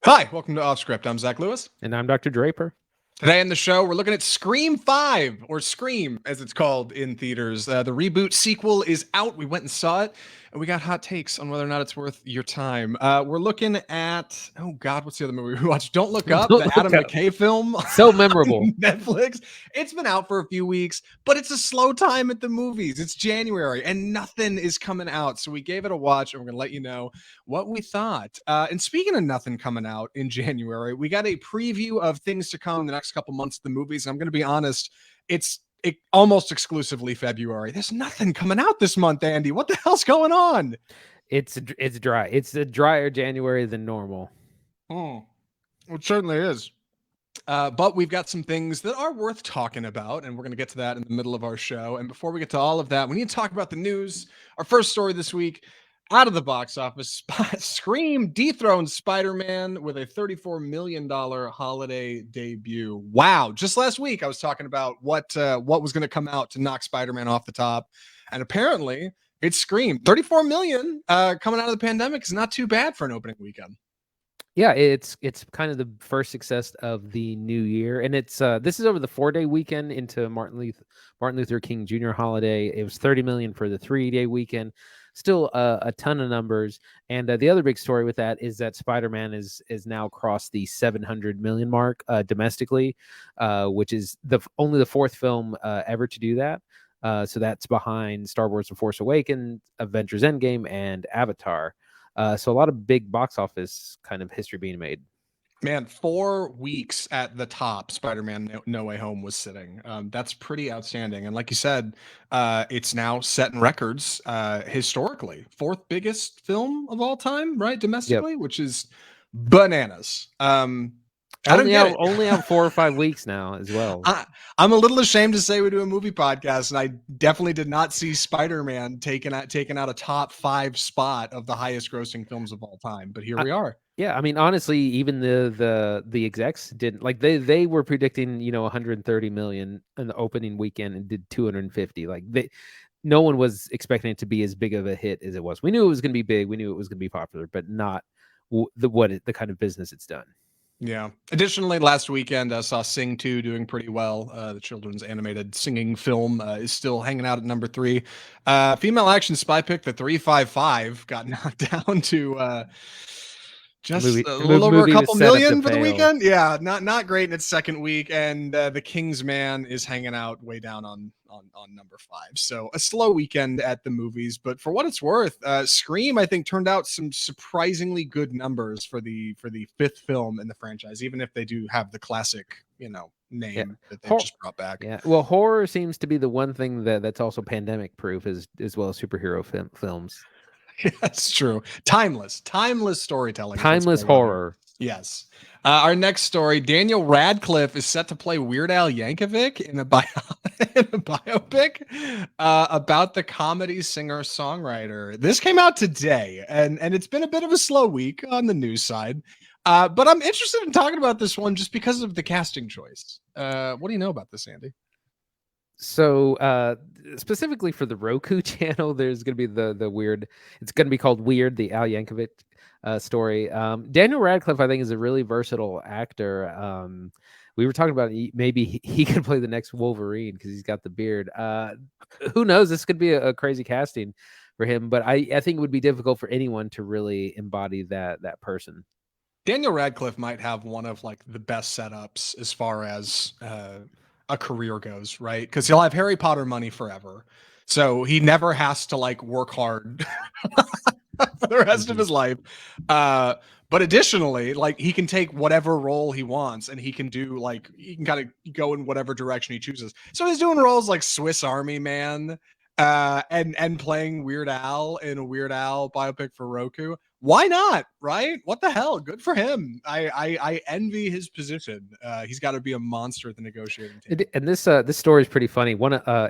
Hi, welcome to Off Script. I'm Zach Lewis. And I'm Dr. Draper. Today on the show, we're looking at Scream 5, or Scream as it's called in theaters. The reboot sequel is out. We went and saw it, and we got hot takes on whether or not it's worth your time. We're looking at, oh God, what's the other movie we watched? Don't Look Up, the Adam McKay film. So memorable. Netflix. It's been out for a few weeks, but it's a slow time at the movies. It's January, and nothing is coming out. So we gave it a watch, and we're going to let you know what we thought. And speaking of nothing coming out in January, we got a preview of things to come in the next couple months at the movies. And I'm going to be honest, it's almost exclusively February. There's nothing coming out this month, Andy. What the hell's going on? It's dry. It's a drier January than normal. It certainly is. But we've got some things that are worth talking about, and we're going to get to that in the middle of our show. And before we get to all of that, we need to talk about the news. Our first story this week, out of the box office, Scream dethrones Spider-Man with a $34 million holiday debut. Wow. Just last week, I was talking about what was going to come out to knock Spider-Man off the top. And apparently, it's Scream. $34 million coming out of the pandemic is not too bad for an opening weekend. Yeah, it's kind of the first success of the new year, and it's this is over the 4-day weekend into Martin Luther King Jr. holiday. It was $30 million for the 3-day weekend. Still a ton of numbers. And the other big story with that is that Spider-Man is now crossed the 700 million mark domestically, which is only the fourth film ever to do that. So that's behind Star Wars: The Force Awakens, Avengers: Endgame, and Avatar. So a lot of big box office kind of history being made. Man, 4 weeks at the top, Spider-Man No Way Home was sitting. That's pretty outstanding. And like you said, it's now setting records historically. Fourth biggest film of all time, right? Domestically, which is bananas. Only out 4 or 5 weeks now as well. I'm a little ashamed to say we do a movie podcast, and I definitely did not see Spider-Man taking out a top 5 spot of the highest grossing films of all time. But here we are. Yeah, I mean, honestly, even the execs didn't like they were predicting 130 million in the opening weekend and did 250. Like no one was expecting it to be as big of a hit as it was. We knew it was going to be big. We knew it was going to be popular, but not the kind of business it's done. Yeah. Additionally, last weekend I saw Sing 2 doing pretty well. The children's animated singing film is still hanging out at number 3. Female action spy pick, The 355, got knocked down to just a little over a couple million for the weekend. Yeah, not great in its second week. And The King's Man is hanging out way down on number 5. So a slow weekend at the movies. But for what it's worth, Scream, I think, turned out some surprisingly good numbers for the 5th film in the franchise, even if they do have the classic, name that they just brought back. Yeah. Well, horror seems to be the one thing that's also pandemic proof as well as superhero films. Yeah, that's true. Timeless storytelling. Timeless horror. Yes. Our next story, Daniel Radcliffe is set to play Weird Al Yankovic in a biopic about the comedy singer-songwriter. This came out today, and it's been a bit of a slow week on the news side. But I'm interested in talking about this one just because of the casting choice. What do you know about this, Andy? So specifically for the Roku channel, there's going to be the Weird. It's going to be called Weird, the Al Yankovic story. Daniel Radcliffe, I think, is a really versatile actor. We were talking about maybe he could play the next Wolverine because he's got the beard. Who knows? This could be a crazy casting for him, but I think it would be difficult for anyone to really embody that person. Daniel Radcliffe might have one of like the best setups as far as a career goes, right? Because he'll have Harry Potter money forever, so he never has to like work hard for the rest of his life. But additionally, like he can take whatever role he wants, and he can kind of go in whatever direction he chooses. So he's doing roles like Swiss Army Man, and playing Weird Al in a Weird Al biopic for Roku. Why not? Right? What the hell? Good for him. I envy his position. He's got to be a monster at the negotiating table. And this story is pretty funny.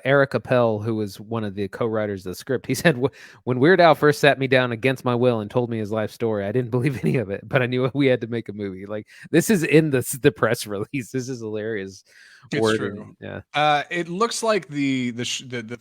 Eric Appel, who was one of the co-writers of the script, he said, when Weird Al first sat me down against my will and told me his life story, I didn't believe any of it, but I knew we had to make a movie. Like, this is in the press release. This is hilarious. It's true. Yeah. It looks like the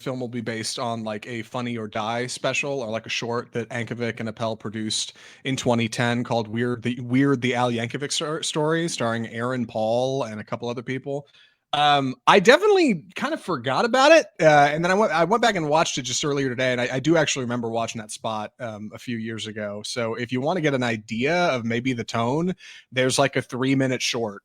film will be based on like a Funny or Die special, or like a short that Yankovic and Appel produced produced in 2010 called Weird the Al Yankovic story, starring Aaron Paul and a couple other people. I definitely kind of forgot about it, and then I went back and watched it just earlier today, and I do actually remember watching that spot a few years ago. So if you want to get an idea of maybe the tone, there's like a 3-minute short,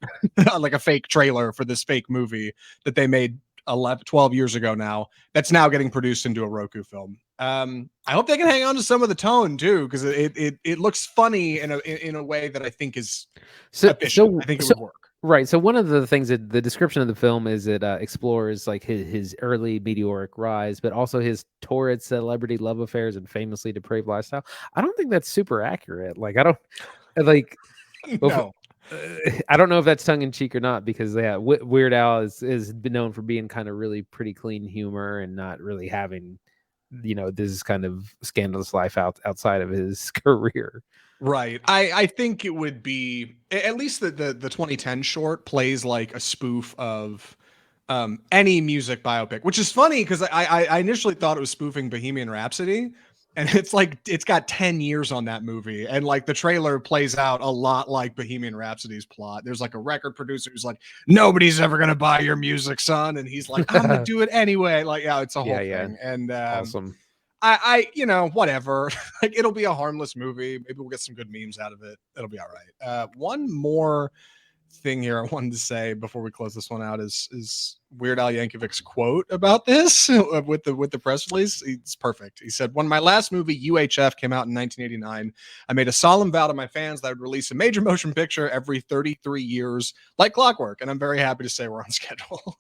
like a fake trailer for this fake movie that they made 12 years ago now, that's now getting produced into a Roku film. I hope they can hang on to some of the tone too, because it looks funny in a way that I think is efficient. I think it would work. Right. So one of the things that the description of the film is it explores like his early meteoric rise, but also his torrid celebrity love affairs and famously depraved lifestyle. I don't think that's super accurate. Like I don't like. No. I don't know if that's tongue in cheek or not, because Weird Al is been known for being kind of really pretty clean humor and not really having, this kind of scandalous life outside of his career. Right. I think it would be at least the 2010 short plays like a spoof of any music biopic, which is funny because I initially thought it was spoofing Bohemian Rhapsody, and it's got 10 years on that movie, and like the trailer plays out a lot like Bohemian Rhapsody's plot. There's like a record producer who's like, nobody's ever gonna buy your music, son, and he's like, I'm gonna do it anyway. Like, yeah, it's a whole thing. And awesome. I whatever. Like, it'll be a harmless movie. Maybe we'll get some good memes out of it. It'll be all right. One more thing here I wanted to say before we close this one out is Weird Al Yankovic's quote about this with the press release. It's perfect. He said, "When my last movie UHF came out in 1989, I made a solemn vow to my fans that I would release a major motion picture every 33 years like clockwork, and I'm very happy to say we're on schedule."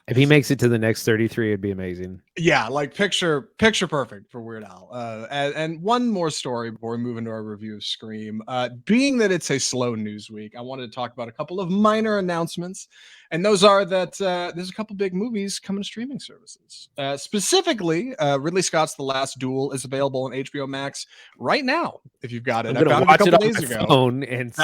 If he makes it to the next 33, it'd be amazing. Yeah, like picture perfect for Weird Al. And one more story before we move into our review of Scream. Being that it's a slow news week, I wanted to talk about a couple of minor announcements, and those are that there's a couple big movies coming to streaming services. Specifically, Ridley Scott's The Last Duel is available on HBO Max right now. If you've got it, I'm gonna watch it on my phone and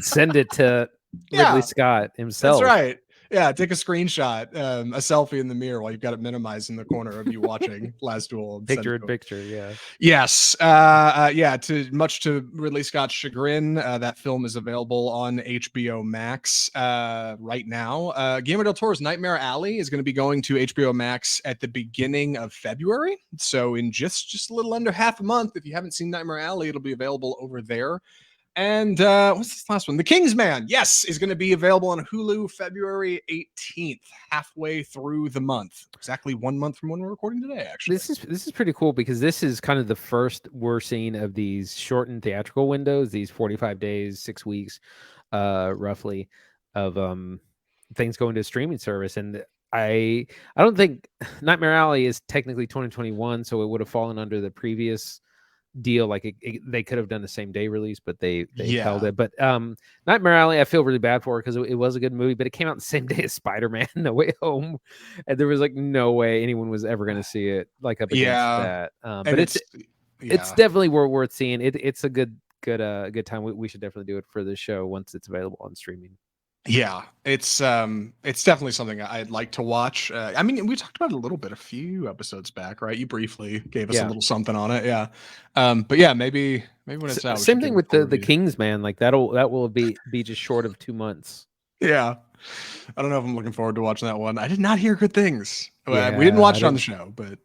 send it to Ridley Scott himself. That's right. Yeah, take a screenshot, a selfie in the mirror while you've got it minimized in the corner of you watching Last Duel. Picture in picture, yeah. Yes. Much to Ridley Scott's chagrin, that film is available on HBO Max right now. Guillermo del Toro's Nightmare Alley is going to be going to HBO Max at the beginning of February. So in just a little under half a month, if you haven't seen Nightmare Alley, it'll be available over there. And what's this last one? The Kingsman, yes, is going to be available on Hulu February 18th, halfway through the month. Exactly 1 month from when we're recording today, actually. This is pretty cool, because this is kind of the first we're seeing of these shortened theatrical windows, these 45 days, 6 weeks, roughly, of things going to a streaming service. And I don't think Nightmare Alley is technically 2021, so it would have fallen under the previous deal. Like they could have done the same day release, but they held it. But Nightmare Alley, I feel really bad for, because it was a good movie, but it came out the same day as Spider-Man No Way Home, and there was like no way anyone was ever going to see it like up against that. But it's definitely worth seeing. It's a good time. We should definitely do it for the show once it's available on streaming. Yeah, it's definitely something I'd like to watch. I mean, we talked about it a little bit a few episodes back, right? You briefly gave us a little something on it, yeah. But yeah, maybe when it's out. Same thing with the Kingsman. Like that will be just short of 2 months. Yeah, I don't know if I'm looking forward to watching that one. I did not hear good things. Yeah, we didn't watch it on the show, but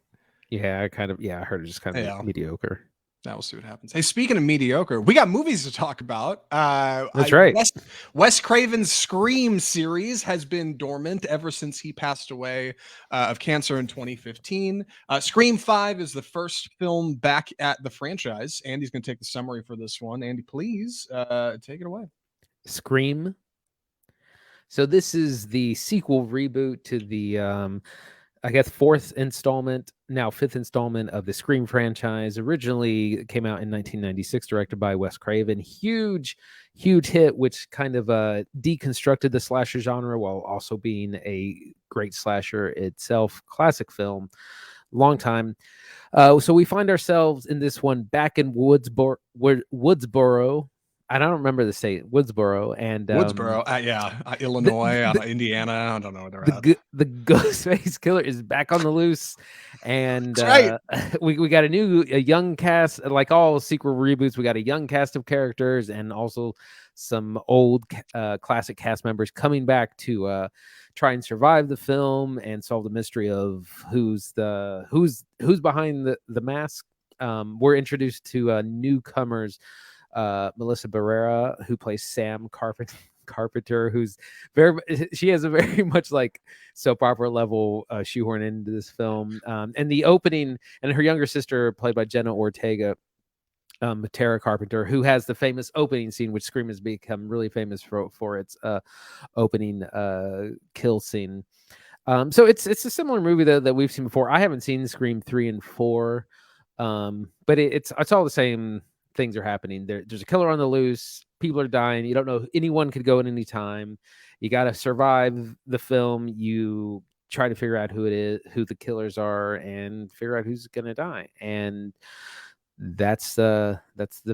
yeah, I heard it just kind of mediocre. Now we'll see what happens. Hey, speaking of mediocre, we got movies to talk about. That's right. Wes Craven's Scream series has been dormant ever since he passed away of cancer in 2015. Scream 5 is the first film back at the franchise. Andy's going to take the summary for this one. Andy, please take it away. Scream. So this is the sequel reboot to the I guess fifth installment of the Scream franchise. Originally came out in 1996, directed by Wes Craven. Huge hit, which kind of deconstructed the slasher genre while also being a great slasher itself. Classic film, long time. So we find ourselves in this one back in Woodsboro, I don't remember the state, Woodsboro, and Woodsboro, yeah, the Illinois, the Indiana. I don't know where they're at. the Ghostface Killer is back on the loose, and That's right. we got a young cast. Like all sequel reboots, we got a young cast of characters, and also some old classic cast members coming back to try and survive the film and solve the mystery of who's behind the mask. We're introduced to newcomers, Melissa Barrera, who plays Sam Carpenter, who's she has a very much like soap opera level shoehorn into this film. And the opening, and her younger sister, played by Jenna Ortega, Tara Carpenter, who has the famous opening scene, which Scream has become really famous for its opening kill scene. So it's a similar movie that we've seen before. I haven't seen Scream 3 and 4, but it's all the same things are happening. There's a killer on the loose. People are dying. You don't know, anyone could go at any time. You got to survive the film. You try to figure out who it is, who the killers are, and figure out who's gonna die. And that's the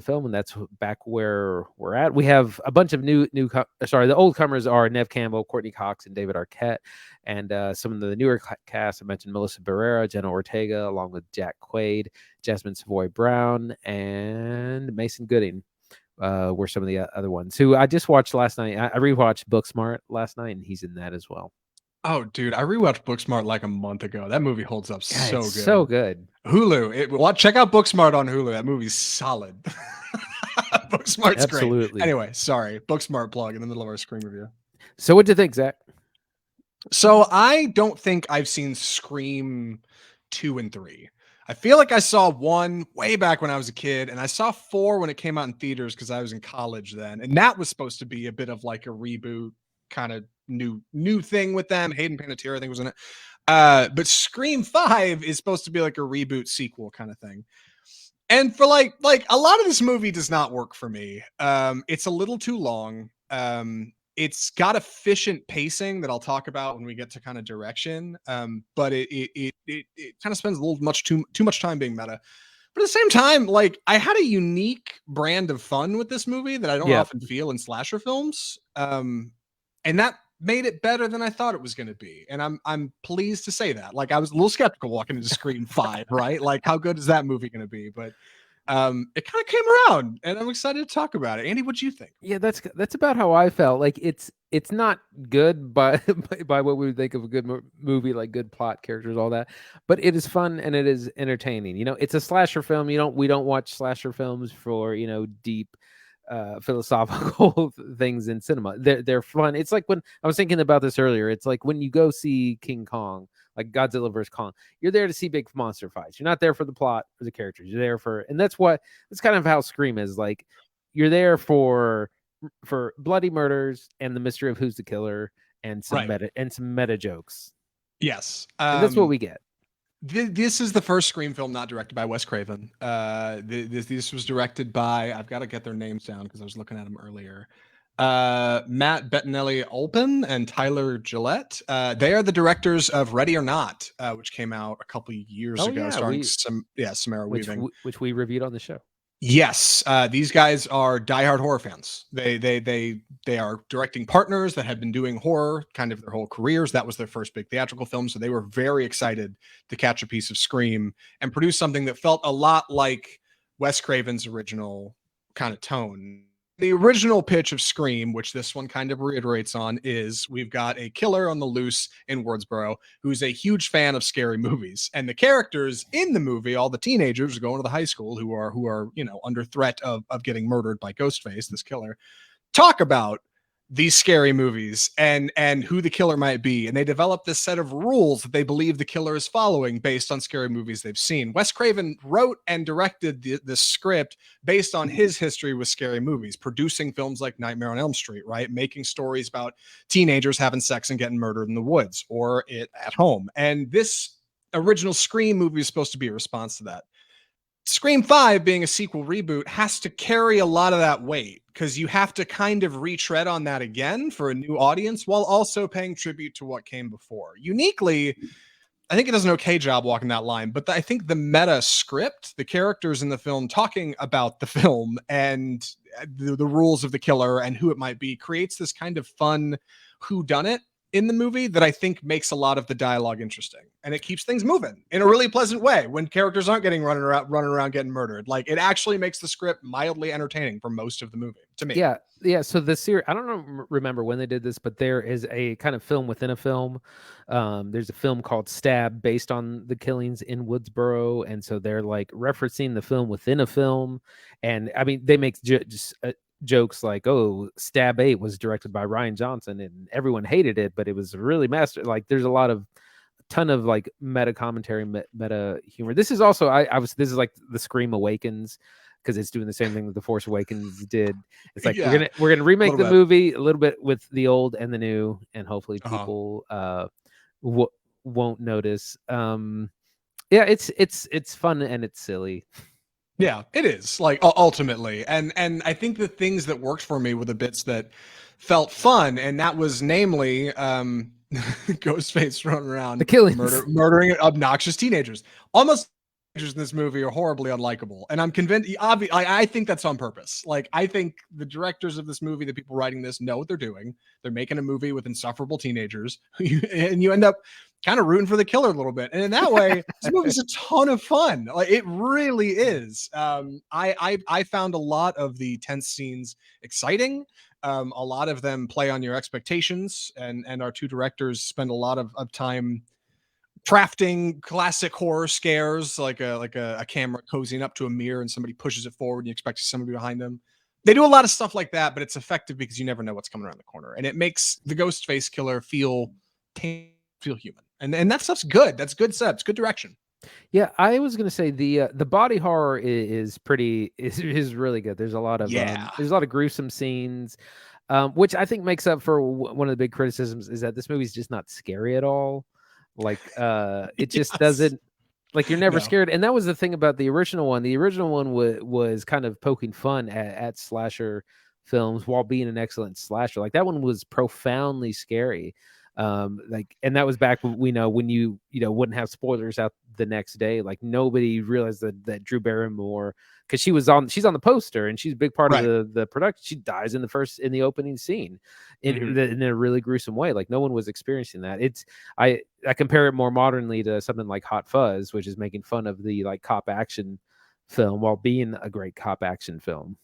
film, and that's back where we're at. We have a bunch of the old comers are Nev Campbell, Courtney Cox, and David Arquette, and some of the newer cast. I mentioned Melissa Barrera, Jenna Ortega, along with Jack Quaid, Jasmine Savoy Brown, and Mason Gooding. Were some of the other ones who I just watched last night. I rewatched Booksmart last night, and he's in that as well. Oh, dude, I rewatched Booksmart like a month ago. That movie holds up so good. So good. Hulu. Check out Booksmart on Hulu. That movie's solid. Booksmart's Absolutely. great. Anyway, sorry. Booksmart plug in the middle of our Scream review. So what'd you think, Zach? So I don't think I've seen Scream 2 and 3. I feel like I saw 1 way back when I was a kid, and I saw 4 when it came out in theaters because I was in college then. And that was supposed to be a bit of like a reboot kind of new thing with them. Hayden Panettiere, I think, was in it. But Scream 5 is supposed to be like a reboot sequel kind of thing. And for like a lot of this movie does not work for me. It's a little too long. It's got efficient pacing that I'll talk about when we get to kind of direction. But it kind of spends a little too much time being meta. But at the same time, like, I had a unique brand of fun with this movie that I don't often feel in slasher films. And that made it better than I thought it was going to be. And I'm pleased to say that. Like, I was a little skeptical walking into Scream 5, right? Like, how good is that movie going to be? But it kind of came around, and I'm excited to talk about it. Andy, what do you think? Yeah, that's about how I felt. Like, it's not good by what we would think of a good movie, like good plot, characters, all that. But it is fun and it is entertaining. You know, it's a slasher film. We don't watch slasher films for, deep philosophical things in cinema. They're fun. It's like when I was thinking about this earlier. It's like when you go see King Kong, like Godzilla vs. Kong, you're there to see big monster fights. You're not there for the plot or the characters. You're there for, and that's kind of how Scream is. Like, you're there for bloody murders and the mystery of who's the killer and some meta jokes. Yes, and that's what we get. This is the first Scream film not directed by Wes Craven. This was directed by, I've got to get their names down because I was looking at them earlier. Matt Bettinelli-Olpin and Tyler Gillett. They are the directors of Ready or Not, which came out a couple years ago, starring Samara Weaving, which we reviewed on the show. Yes, these guys are diehard horror fans. They are directing partners that have been doing horror kind of their whole careers. That was their first big theatrical film, so they were very excited to catch a piece of Scream and produce something that felt a lot like Wes Craven's original kind of tone. The original pitch of Scream, which this one kind of reiterates on, is we've got a killer on the loose in Woodsboro who's a huge fan of scary movies. And the characters in the movie, all the teenagers going to the high school who are under threat of getting murdered by Ghostface, this killer, talk about these scary movies and who the killer might be. And they develop this set of rules that they believe the killer is following based on scary movies they've seen. Wes Craven wrote and directed this script based on his history with scary movies, producing films like Nightmare on Elm Street, right? Making stories about teenagers having sex and getting murdered in the woods or at home. And this original Scream movie is supposed to be a response to that. Scream 5, being a sequel reboot, has to carry a lot of that weight because you have to kind of retread on that again for a new audience while also paying tribute to what came before. Uniquely, I think it does an okay job walking that line, but I think the meta script, the characters in the film talking about the film and the rules of the killer and who it might be creates this kind of fun whodunit in the movie that I think makes a lot of the dialogue interesting, and it keeps things moving in a really pleasant way when characters aren't getting running around getting murdered. Like, it actually makes the script mildly entertaining for most of the movie to me. Yeah. So the series, I don't know, remember when they did this, but there is a kind of film within a film. There's a film called Stab based on the killings in Woodsboro, and so they're like referencing the film within a film. And I mean, they make just jokes like, "Oh, Stab 8 was directed by Ryan Johnson, and everyone hated it, but it was really master." Like, there's a ton of like meta commentary, meta humor. This is also this is like the Scream Awakens, because it's doing the same thing that the Force Awakens did. It's like we're gonna remake the movie a little bit with the old and the new, and hopefully people won't notice. Yeah, it's fun and it's silly. Yeah, it is, like, ultimately. And I think the things that worked for me were the bits that felt fun, and that was namely Ghostface running around the killings, murdering obnoxious teenagers. Almost teenagers in this movie are horribly unlikable, and I'm convinced. I think that's on purpose. Like, I think the directors of this movie, the people writing this, know what they're doing. They're making a movie with insufferable teenagers, and you end up kind of rooting for the killer a little bit. And in that way, this movie's a ton of fun. Like, it really is. I found a lot of the tense scenes exciting. A lot of them play on your expectations, and our two directors spend a lot of time crafting classic horror scares, like a camera cozying up to a mirror and somebody pushes it forward and you expect to see somebody behind them. They do a lot of stuff like that, but it's effective because you never know what's coming around the corner, and it makes the Ghostface Killer feel human. And that stuff's good. That's good stuff. It's good direction. Yeah, I was gonna say the body horror is really good. There's a lot of gruesome scenes, which I think makes up for one of the big criticisms, is that this movie's just not scary at all. Like, it just doesn't, like, you're never scared. And that was the thing about the original one. The original one was kind of poking fun at slasher films while being an excellent slasher. Like, that one was profoundly scary. Like, and that was back when you wouldn't have spoilers out the next day. Like, nobody realized that Drew Barrymore, because she's on the poster and she's a big part of the production, she dies in the opening scene in a really gruesome way. Like, no one was experiencing that. I compare it more modernly to something like Hot Fuzz, which is making fun of the like cop action film while being a great cop action film.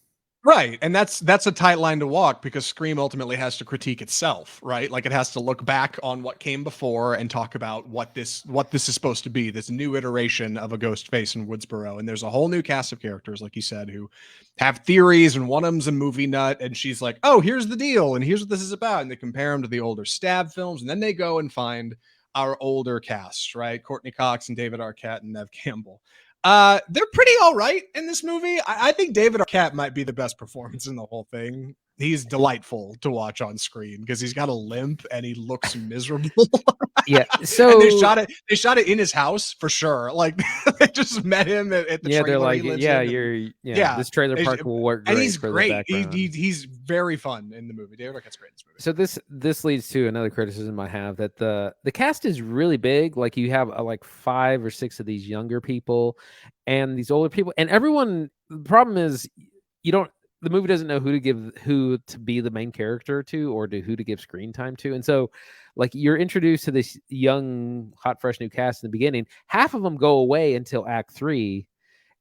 Right. And that's a tight line to walk, because Scream ultimately has to critique itself, right? Like, it has to look back on what came before and talk about what this is supposed to be, this new iteration of a ghost face in Woodsboro. And there's a whole new cast of characters, like you said, who have theories, and one of them's a movie nut, and she's like, "Oh, here's the deal, and here's what this is about." And they compare them to the older Stab films, and then they go and find our older cast, right? Courtney Cox and David Arquette and Nev Campbell. They're pretty all right in this movie. I think David Arquette might be the best performance in the whole thing. He's delightful to watch on screen because he's got a limp and he looks miserable. Yeah. So and they shot it in his house for sure. Like, they just met him at the trailer. They're like, he lives in, this trailer park will work great. And he's for great. The background. He's very fun in the movie. David Arquette's great in this movie. So this leads to another criticism I have, that the cast is really big. Like, you have like 5 or 6 of these younger people and these older people, and everyone. The problem is, the movie doesn't know who to be the main character to, or who to give screen time to. And so, like, you're introduced to this young, hot, fresh new cast in the beginning. Half of them go away until Act 3,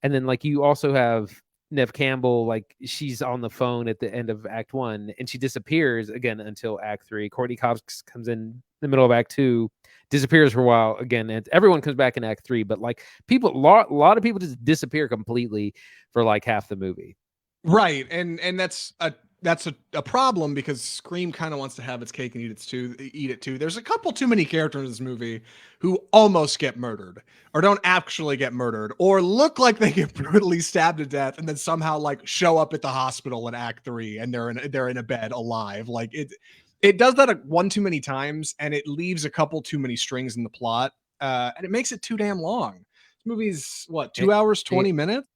and then, like, you also have Nev Campbell, like, she's on the phone at the end of Act 1, and she disappears again until Act 3. Courtney Cox comes in the middle of Act 2, disappears for a while again, and everyone comes back in Act 3. But, like, a lot of people just disappear completely for like half the movie. Right. And that's a problem, because Scream kind of wants to have its cake and eat it too. There's a couple too many characters in this movie who almost get murdered, or don't actually get murdered, or look like they get brutally stabbed to death and then somehow, like, show up at the hospital in Act 3 and they're in a bed alive. Like, it does that one too many times, and it leaves a couple too many strings in the plot. And it makes it too damn long. This movie's what, 2 hours, 20 minutes?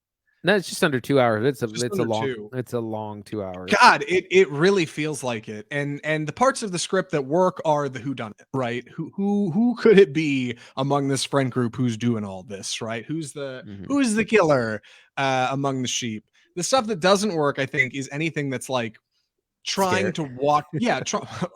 No, it's just under 2 hours. It's Just a under long 2. it's a long 2 hours. God, it really feels like it. And the parts of the script that work are the whodunit, right? Who could it be among this friend group who's doing all this, right? Who's Mhm. the killer among the sheep? The stuff that doesn't work, I think, is anything that's like trying Scare. to walk. Yeah,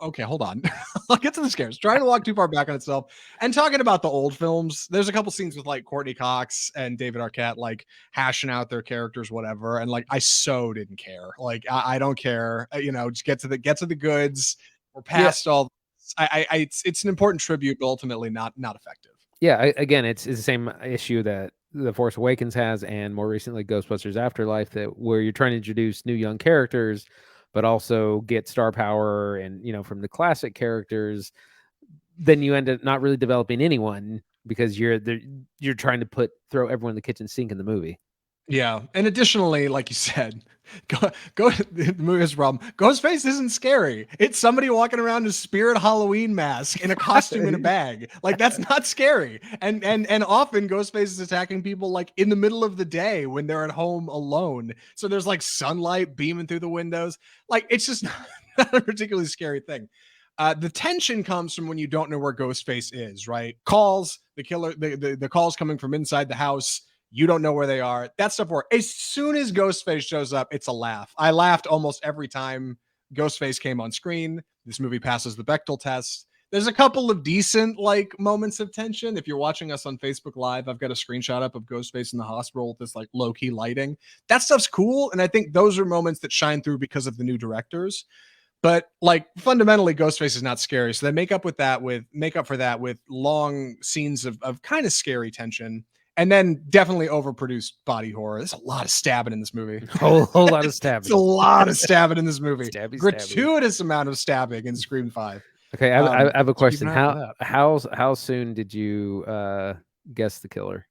okay, hold on. I'll get to the scares. Trying to walk too far back on itself. And talking about the old films, there's a couple scenes with like Courtney Cox and David Arquette like hashing out their characters, whatever. And like I so didn't care. Like I don't care. Just get to the goods. We're Yeah. past all. It's an important tribute, but ultimately not effective. Yeah, again, it's the same issue that The Force Awakens has, and more recently Ghostbusters Afterlife, that where you're trying to introduce new young characters, but also get star power and from the classic characters. Then you end up not really developing anyone because you're trying to throw everyone in the kitchen sink in the movie. Yeah, and additionally, like you said, go the movie has a problem. Ghostface isn't scary. It's somebody walking around in a spirit Halloween mask in a costume in a bag. Like that's not scary. And often Ghostface is attacking people like in the middle of the day when they're at home alone. So there's like sunlight beaming through the windows. Like it's just not a particularly scary thing. The tension comes from when you don't know where Ghostface is, right? Calls, the killer, the calls coming from inside the house. You don't know where they are. That stuff works. As soon as Ghostface shows up, it's a laugh. I laughed almost every time Ghostface came on screen. This movie passes the Bechdel test. There's a couple of decent like moments of tension. If you're watching us on Facebook Live, I've got a screenshot up of Ghostface in the hospital with this like low-key lighting. That stuff's cool. And I think those are moments that shine through because of the new directors. But like fundamentally, Ghostface is not scary. So they make up for that with long scenes of kind of scary tension. And then definitely overproduced body horror. There's a lot of stabbing in this movie. Whole lot of stabbing. It's a lot of stabbing in this movie. Stabby, Gratuitous amount of stabbing in Scream 5. Okay, I have a question. How How soon did you guess the killer?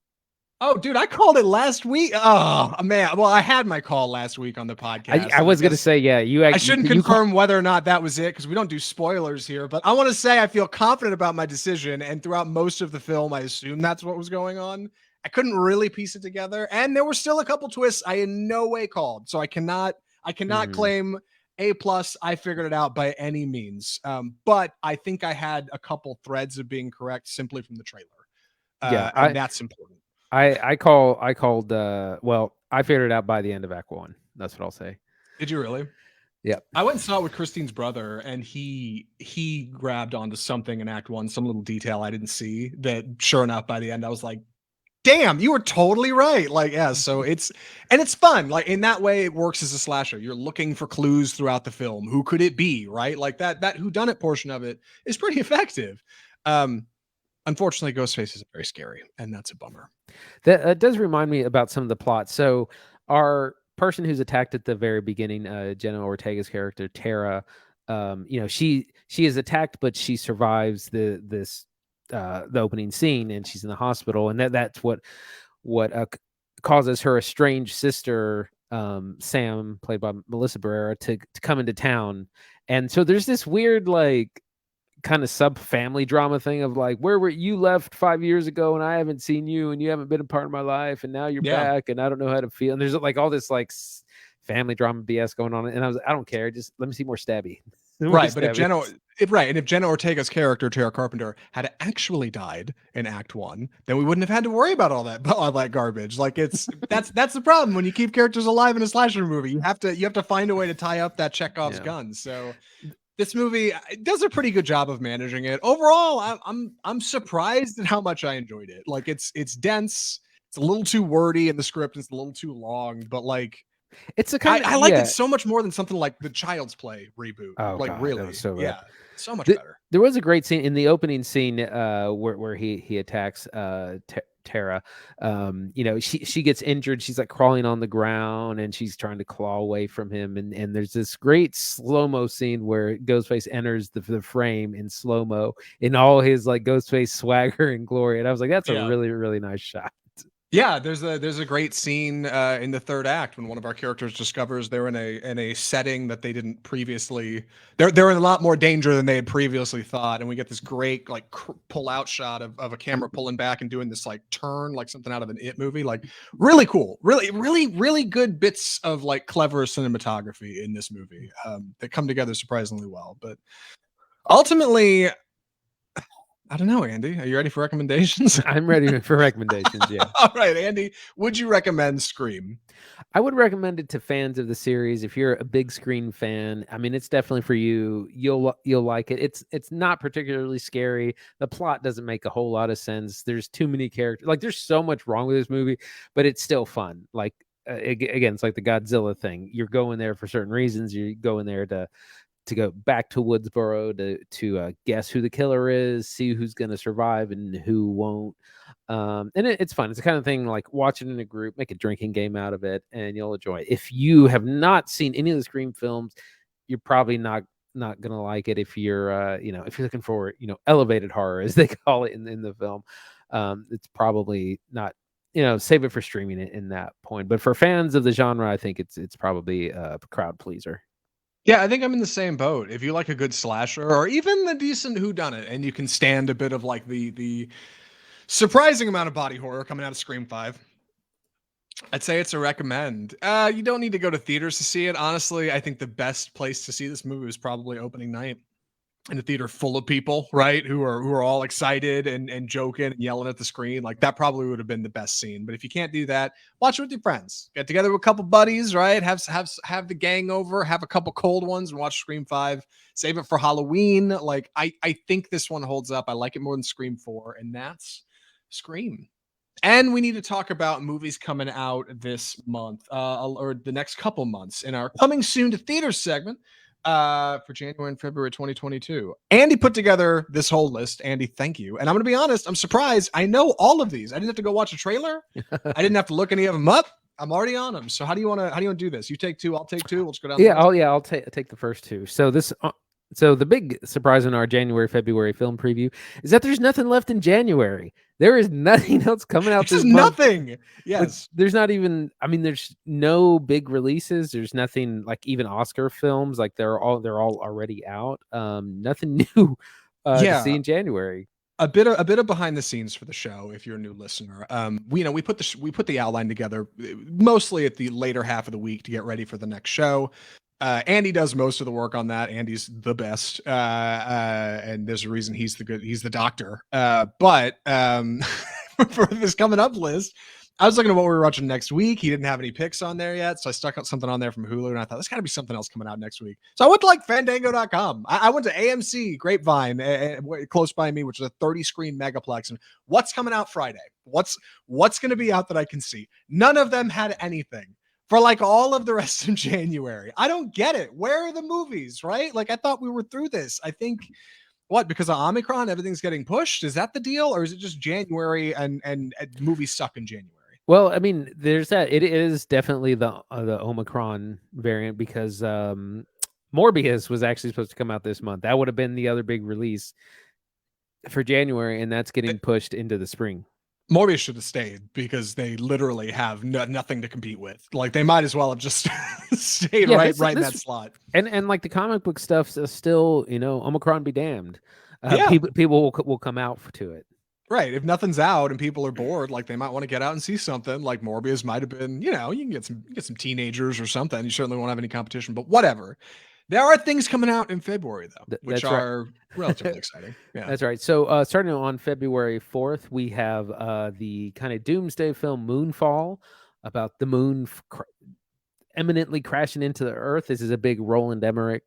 Oh, dude, I called it last week. Oh, man. Well, I had my call last week on the podcast. I was going to say, yeah, I shouldn't confirm whether or not that was it because we don't do spoilers here, but I want to say I feel confident about my decision. And throughout most of the film, I assumed that's what was going on. I couldn't really piece it together. And there were still a couple twists I in no way called. So I cannot claim A+. I figured it out by any means. But I think I had a couple threads of being correct simply from the trailer. And that's important. I called well, I figured it out by the end of Act 1. That's what I'll say. Did you really? Yeah. I went and saw it with Christine's brother, and he grabbed onto something in Act 1, some little detail I didn't see that sure enough by the end I was like, damn, you were totally right. Like, yeah, so it's fun. Like in that way, it works as a slasher. You're looking for clues throughout the film. Who could it be? Right? Like that whodunit portion of it is pretty effective. Unfortunately, Ghostface is very scary, and that's a bummer. That does remind me about some of the plots. So our person who's attacked at the very beginning, Jenna Ortega's character, Tara, she is attacked, but she survives the opening scene, and she's in the hospital, and that's what causes her estranged sister, Sam, played by Melissa Barrera, to come into town. And so there's this weird like kind of sub family drama thing of like, where were you left 5 years ago and I haven't seen you and you haven't been a part of my life and now you're back and I don't know how to feel. And there's like all this like family drama BS going on. And I don't care. Just let me see more stabby. Right. But if Jenna Ortega's character, Tara Carpenter, had actually died in Act 1, then we wouldn't have had to worry about all that garbage. Like that's the problem when you keep characters alive in a slasher movie. You have to find a way to tie up that Chekhov's gun. So this movie does a pretty good job of managing it. Overall, I'm surprised at how much I enjoyed it. Like it's dense. It's a little too wordy in the script. It's a little too long, but like it's a kind I liked it so much more than something like the Child's Play reboot. Oh, like God, really, so so much better. There was a great scene in the opening scene where he attacks Tara. She gets injured. She's like crawling on the ground and she's trying to claw away from him. And there's this great slow-mo scene where Ghostface enters the frame in slow-mo in all his like Ghostface swagger and glory. And I was like, that's a really, really nice shot. Yeah, there's a great scene in the third act when one of our characters discovers they're in a setting that they didn't previously. They're in a lot more danger than they had previously thought, and we get this great like pull out shot of a camera pulling back and doing this like turn like something out of an It movie. Like really cool, really good bits of like clever cinematography in this movie that come together surprisingly well. But ultimately, I don't know, Andy. Are you ready for recommendations? I'm ready for recommendations. Yeah. All right, Andy. Would you recommend Scream? I would recommend it to fans of the series. If you're a big screen fan, I mean, it's definitely for you. You'll like it. It's not particularly scary. The plot doesn't make a whole lot of sense. There's too many characters. Like there's so much wrong with this movie, but it's still fun. Like again, it's like the Godzilla thing. You're going there for certain reasons. You're going there to go back to Woodsboro to guess who the killer is, see who's going to survive and who won't. And it's fun. It's the kind of thing like watch it in a group, make a drinking game out of it, and you'll enjoy it. If you have not seen any of the Scream films, you're probably not gonna like it. If you're if you're looking for elevated horror as they call it in the film, it's probably not. Save it for streaming it in that point. But for fans of the genre, I think it's probably a crowd pleaser. Yeah, I think I'm in the same boat. If you like a good slasher or even a decent whodunit, and you can stand a bit of like the surprising amount of body horror coming out of Scream 5, I'd say it's a recommend. You don't need to go to theaters to see it. Honestly, I think the best place to see this movie was probably opening night in a theater full of people, right? Who are all excited and joking and yelling at the screen. Like that probably would have been the best scene. But if you can't do that, watch it with your friends. Get together with a couple buddies, right? Have the gang over, have a couple cold ones and watch Scream 5. Save it for Halloween. Like I think this one holds up. I like it more than Scream 4, and that's Scream. And we need to talk about movies coming out this month, or the next couple months in our coming soon to theaters segment for January and February 2022. Andy put together this whole list. Andy, thank you. And I'm going to be honest, I'm surprised. I know all of these. I didn't have to go watch a trailer. I didn't have to look any of them up. I'm already on them. So how do you want to do this? You take two, I'll take two. We'll just go down. I'll take the first two. So the big surprise in our January February film preview is that there's nothing left in January. There is nothing else coming out this month. Nothing. Yes. There's not even. I mean, there's no big releases. There's nothing like even Oscar films. Like they're all already out. Nothing new to see in January. A bit of behind the scenes for the show if you're a new listener. We put the outline together mostly at the later half of the week to get ready for the next show. Andy does most of the work on that. Andy's the best, and there's a reason he's the doctor. But for this coming up list, I was looking at what we were watching next week. He didn't have any picks on there yet, so I stuck out something on there from Hulu, and I thought there's got to be something else coming out next week. So I went to like Fandango.com. I went to AMC Grapevine, close by me, which is a 30-screen megaplex. And what's coming out Friday? What's going to be out that I can see? None of them had anything for like all of the rest of January. I don't get it. Where are the movies, right? Like I thought we were through this. I think because of Omicron, everything's getting pushed. Is that the deal? Or is it just January and movies suck in January? Well, I mean, there's that. It is definitely the Omicron variant because Morbius was actually supposed to come out this month. That would have been the other big release for January, and that's getting pushed into the spring. Morbius should have stayed because they literally have nothing to compete with. Like they might as well have just stayed right in that slot. And like the comic book stuff is still, Omicron be damned. People will come out to it. Right. If nothing's out and people are bored, like they might want to get out and see something. Like Morbius might have been, you can get some teenagers or something. You certainly won't have any competition, but whatever. There are things coming out in February though, which are relatively exciting. Yeah, that's right. So starting on February 4th, we have the kind of doomsday film Moonfall about the moon eminently crashing into the earth. This is a big Roland Emmerich,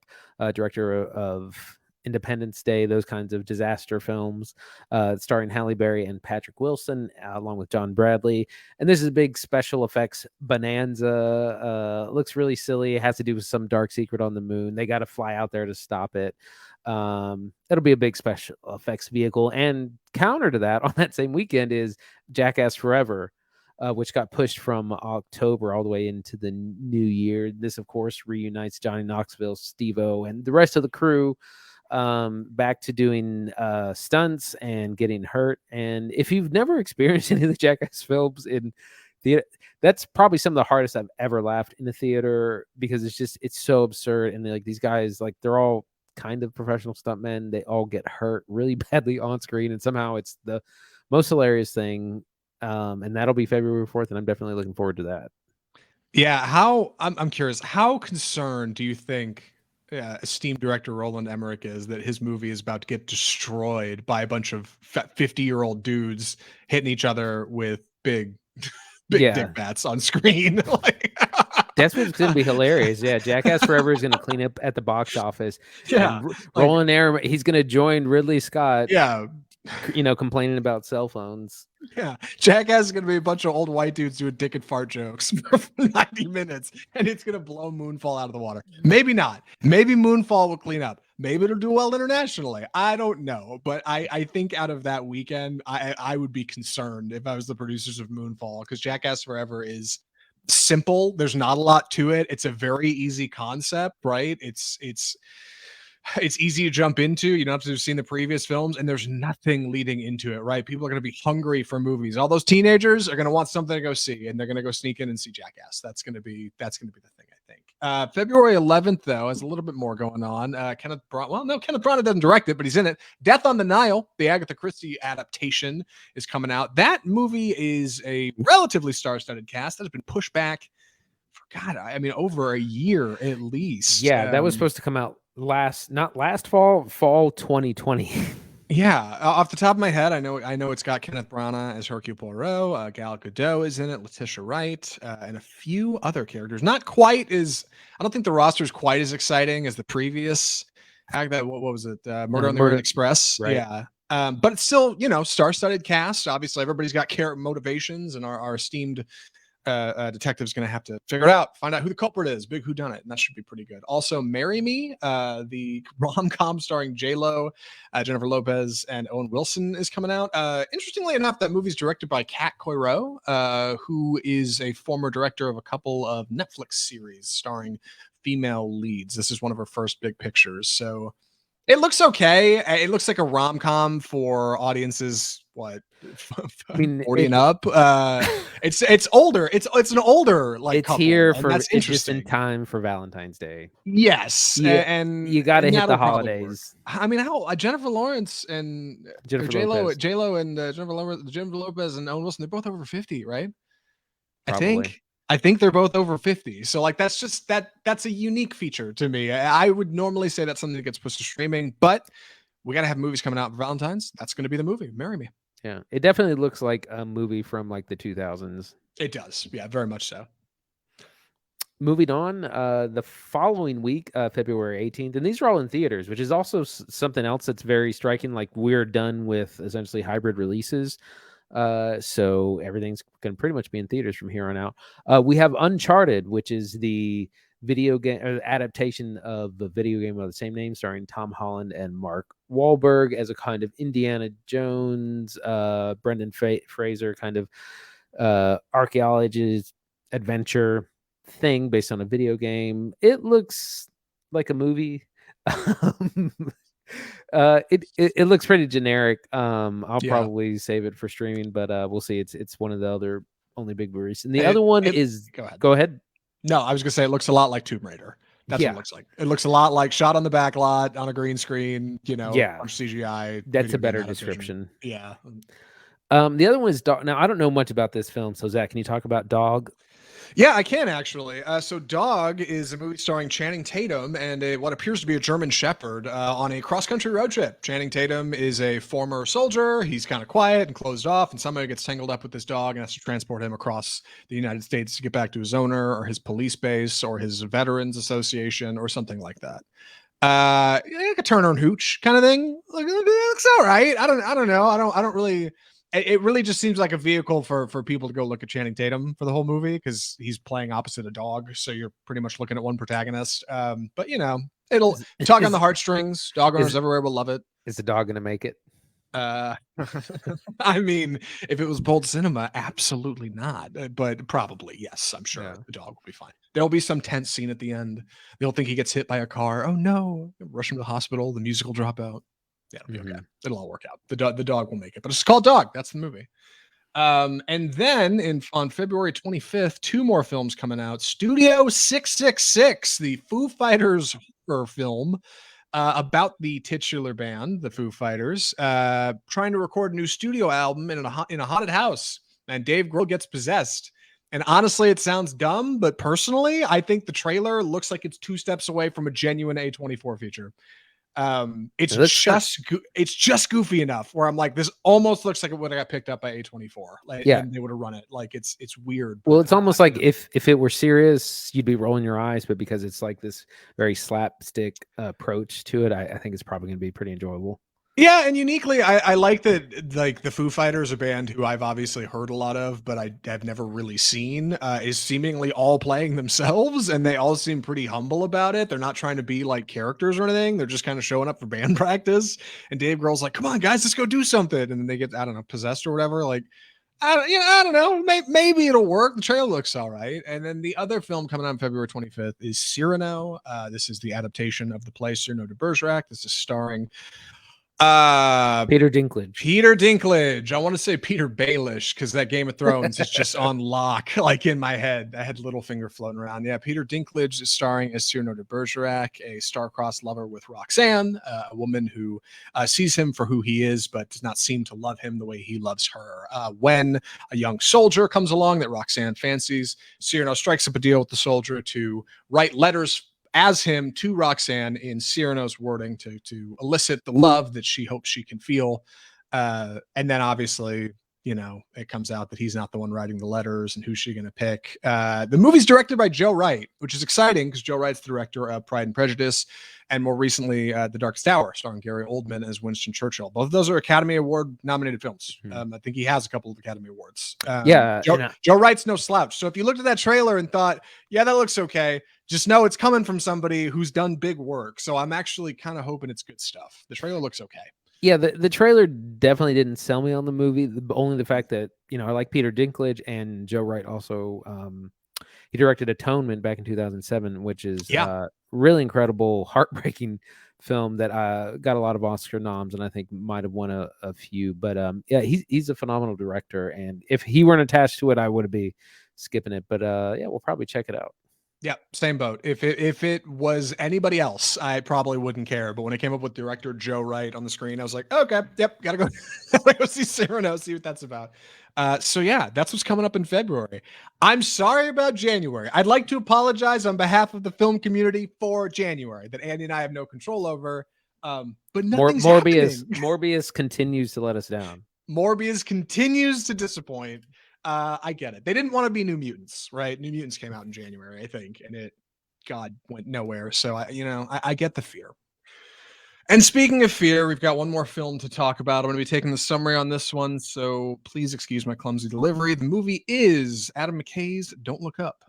director of Independence Day, those kinds of disaster films, starring Halle Berry and Patrick Wilson, along with John Bradley. And this is a big special effects bonanza. Looks really silly. It has to do with some dark secret on the moon. They got to fly out there to stop it. It'll be a big special effects vehicle. And counter to that, on that same weekend is Jackass Forever, which got pushed from October all the way into the new year. This, of course, reunites Johnny Knoxville, Steve-O, and the rest of the crew. back to doing stunts and getting hurt. And if you've never experienced any of the Jackass films in theater, that's probably some of the hardest I've ever laughed in the theater, because it's so absurd. And like these guys, like they're all kind of professional stuntmen. They all get hurt really badly on screen, and somehow it's the most hilarious thing. And that'll be February 4th, and I'm definitely looking forward to that. Yeah, I'm curious, how concerned do you think esteemed director Roland Emmerich is that his movie is about to get destroyed by a bunch of 50-year-old dudes hitting each other with big dick bats on screen? Like, that's what's going to be hilarious. Yeah, Jackass Forever is going to clean up at the box office. Yeah, Roland Emmerich, he's going to join Ridley Scott. Yeah, complaining about cell phones. Yeah, Jackass is going to be a bunch of old white dudes doing dick and fart jokes for 90 minutes, and it's going to blow Moonfall out of the water. Maybe not. Maybe Moonfall will clean up. Maybe it'll do well internationally. I don't know. But I think out of that weekend, I would be concerned if I was the producers of Moonfall, because Jackass Forever is simple. There's not a lot to it. It's a very easy concept, right? It's easy to jump into. You don't have to have seen the previous films, and there's nothing leading into it, right? People are going to be hungry for movies. All those teenagers are going to want something to go see, and they're going to go sneak in and see Jackass. That's going to be the thing, I think. February 11th, though, has a little bit more going on. Kenneth Branagh doesn't direct it, but he's in it. Death on the Nile, the Agatha Christie adaptation, is coming out. That movie is a relatively star-studded cast that has been pushed back for, over a year at least. Yeah, that was supposed to come out fall 2020. Yeah, off the top of my head, I know it's got Kenneth Branagh as Hercule Poirot, Gal Gadot is in it, Letitia Wright, and a few other characters. Not quite as, I don't think the roster is quite as exciting as the previous. What was it? Murder on the Orient Express. Right. Yeah. But it's still, star-studded cast. Obviously, everybody's got character motivations, and our esteemed detective's going to have to figure it out, find out who the culprit is, big whodunit, and that should be pretty good. Also, Marry Me, the rom-com starring J-Lo, Jennifer Lopez, and Owen Wilson is coming out. Interestingly enough, that movie's directed by Kat Coiro, who is a former director of a couple of Netflix series starring female leads. This is one of her first big pictures, so it looks okay. It looks like a rom-com for audiences, 40 and up. It's older. It's an older it's couple, here for that's interesting. Just in time for Valentine's Day. Yes, and you got to hit the holidays. How Jennifer Lawrence and J-Lo and Jennifer Lopez and Owen Wilson, they're both over 50, right? Probably. I think they're both over 50. So like that's just that's a unique feature to me. I would normally say that's something that gets pushed to streaming, but we got to have movies coming out for Valentine's. That's going to be the movie. Marry Me. Yeah, it definitely looks like a movie from like the 2000s. It does. Yeah, very much so. Moving on, the following week, February 18th, and these are all in theaters, which is also something else that's very striking. Like we're done with essentially hybrid releases. So everything's going to pretty much be in theaters from here on out. We have Uncharted, which is the video game adaptation of the video game of the same name, starring Tom Holland and Mark Wahlberg as a kind of Indiana Jones, Brendan Fraser kind of archaeologist adventure thing based on a video game. It looks like a movie. It looks pretty generic. I'll probably save it for streaming, but we'll see. It's one of the other only big movies. And the other one is go ahead. No, I was gonna say it looks a lot like Tomb Raider. That's what it looks like. It looks a lot like shot on the back lot on a green screen, or CGI. That's a better description. Yeah. The other one is Dog. Now I don't know much about this film, so Zach, can you talk about Dog? Yeah, I can actually. So Dog is a movie starring Channing Tatum and what appears to be a German Shepherd on a cross-country road trip. Channing Tatum is a former soldier. He's kind of quiet and closed off, and somehow gets tangled up with this dog and has to transport him across the United States to get back to his owner or his police base or his veterans association or something like that. Like a Turner and Hooch kind of thing. Like, it looks all right. I don't know. I don't really. It really just seems like a vehicle for people to go look at Channing Tatum for the whole movie because he's playing opposite a dog. So you're pretty much looking at one protagonist. But it'll tug on the heartstrings. Dog owners everywhere will love it. Is the dog going to make it? I mean, if it was Bold Cinema, absolutely not. But probably, yes, I'm sure the dog will be fine. There'll be some tense scene at the end. They'll think he gets hit by a car. Oh no! Rush him to the hospital. The music will drop out. Yeah, it'll be okay. It'll all work out. The dog will make it. But it's called Dog. That's the movie. And then on February 25th, 2 more films coming out. Studio 666, the Foo Fighters horror film about the titular band, the Foo Fighters, trying to record a new studio album in a haunted house, and Dave Grohl gets possessed. And honestly, it sounds dumb, but personally, I think the trailer looks like it's 2 steps away from a genuine A24 feature. It's just goofy enough where I'm like, this almost looks like it would have got picked up by A24. Like, yeah, and they would have run it. Like it's weird. Well, it's almost like if it were serious, you'd be rolling your eyes, but because it's like this very slapstick approach to it, I think it's probably going to be pretty enjoyable. Yeah, and uniquely, I like that, like, the Foo Fighters, a band who I've obviously heard a lot of, but I have never really seen, is seemingly all playing themselves, and they all seem pretty humble about it. They're not trying to be like characters or anything. They're just kind of showing up for band practice. And Dave Grohl's like, "Come on, guys, let's go do something." And then they get, I don't know, possessed or whatever. Like, I don't know. Maybe it'll work. The trailer looks all right. And then the other film coming out on February 25th is Cyrano. This is the adaptation of the play Cyrano de Bergerac. This is starring Peter Dinklage. I want to say Peter Baelish because that Game of Thrones is just on lock, like in my head. I had Littlefinger floating around. Yeah, Peter Dinklage is starring as Cyrano de Bergerac, a star-crossed lover with Roxanne, a woman who sees him for who he is, but does not seem to love him the way he loves her. When a young soldier comes along that Roxanne fancies, Cyrano strikes up a deal with the soldier to write letters as him to Roxanne in Cyrano's wording to elicit the love that she hopes she can feel. And then obviously, you know, it comes out that he's not the one writing the letters, and who's she going to pick? The movie's directed by Joe Wright, which is exciting because Joe Wright's the director of Pride and Prejudice, and more recently, The Darkest Tower, starring Gary Oldman as Winston Churchill. Both of those are Academy Award nominated films. I think he has a couple of Academy Awards. Joe Wright's no slouch. So if you looked at that trailer and thought, yeah, that looks okay, just know it's coming from somebody who's done big work. So I'm actually kind of hoping it's good stuff. The trailer looks okay. Yeah, the trailer definitely didn't sell me on the movie. Only the fact that, you know, I like Peter Dinklage, and Joe Wright also, he directed Atonement back in 2007, which is really incredible, heartbreaking film that got a lot of Oscar noms, and I think might have won a few. But yeah, he's a phenomenal director, and if he weren't attached to it, I would be skipping it. But yeah, we'll probably check it out. Yeah, same boat. If it was anybody else, I probably wouldn't care. But when it came up with director Joe Wright on the screen, I was like, okay, yep, gotta go see Cyrano, see what that's about. So yeah, that's what's coming up in February. I'm sorry about January. I'd like to apologize on behalf of the film community for January that Andy and I have no control over. But nothing's happening. Morbius continues to let us down. Morbius continues to disappoint. I get it. They didn't want to be New Mutants, right? New Mutants came out in January, I think, and it, God, went nowhere. So I get the fear. And speaking of fear, we've got one more film to talk about. I'm going to be taking the summary on this one, so please excuse my clumsy delivery. The movie is Adam McKay's Don't Look Up.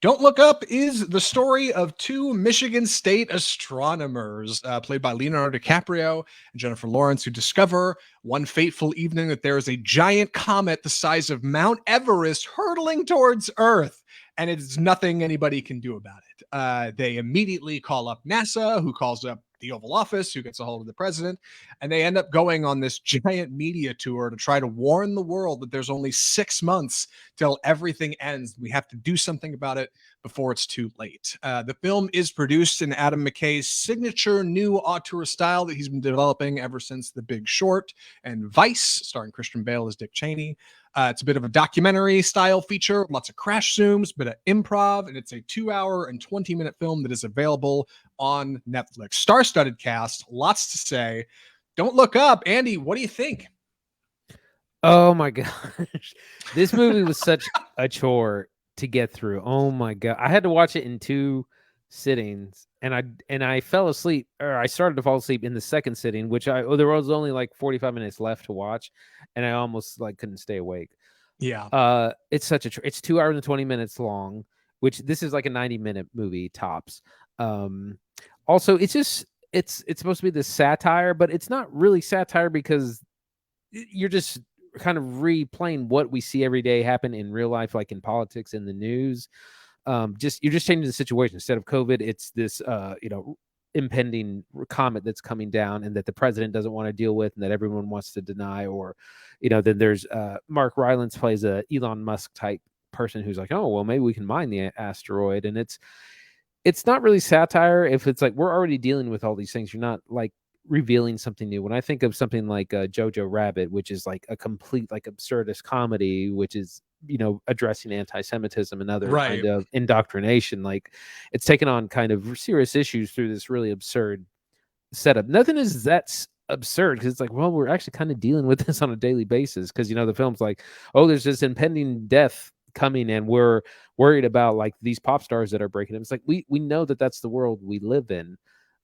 Don't Look Up is the story of 2 Michigan State astronomers, played by Leonardo DiCaprio and Jennifer Lawrence, who discover one fateful evening that there is a giant comet the size of Mount Everest hurtling towards Earth, and it's nothing anybody can do about it. They immediately call up NASA, who calls up the Oval Office, who gets a hold of the president, and they end up going on this giant media tour to try to warn the world that there's only 6 months till everything ends. We have to do something about it before it's too late. The film is produced in Adam McKay's signature new auteur style that he's been developing ever since The Big Short and Vice, starring Christian Bale as Dick Cheney. It's a bit of a documentary style feature, lots of crash zooms, bit of improv, and it's a 2-hour and 20-minute film that is available on Netflix. Star-studded cast, lots to say. Don't Look Up. Andy, what do you think? Oh my gosh. This movie was such a chore to get through. Oh my God. I had to watch it in 2 sittings, and I fell asleep, or I started to fall asleep in the second sitting, which there was only like 45 minutes left to watch, and I almost like couldn't stay awake. Yeah. It's it's 2 hours and 20 minutes long, which this is like a 90-minute movie tops. Also, it's supposed to be this satire, but it's not really satire because you're just kind of replaying what we see every day happen in real life, like in politics and the news. Just you're just changing the situation. Instead of COVID, it's this impending comet that's coming down and that the president doesn't want to deal with and that everyone wants to deny. Or then there's Mark Rylance plays a Elon Musk type person who's like, oh well, maybe we can mine the asteroid. And it's not really satire if it's like we're already dealing with all these things. You're not like revealing something new. When I think of something like Jojo Rabbit, which is like a complete like absurdist comedy, which is addressing anti-Semitism and other kind of indoctrination, like it's taken on kind of serious issues through this really absurd setup. Nothing is that's absurd because it's like, well, we're actually kind of dealing with this on a daily basis because the film's like, oh, there's this impending death coming and we're worried about like these pop stars that are breaking them. It's like we know that that's the world we live in.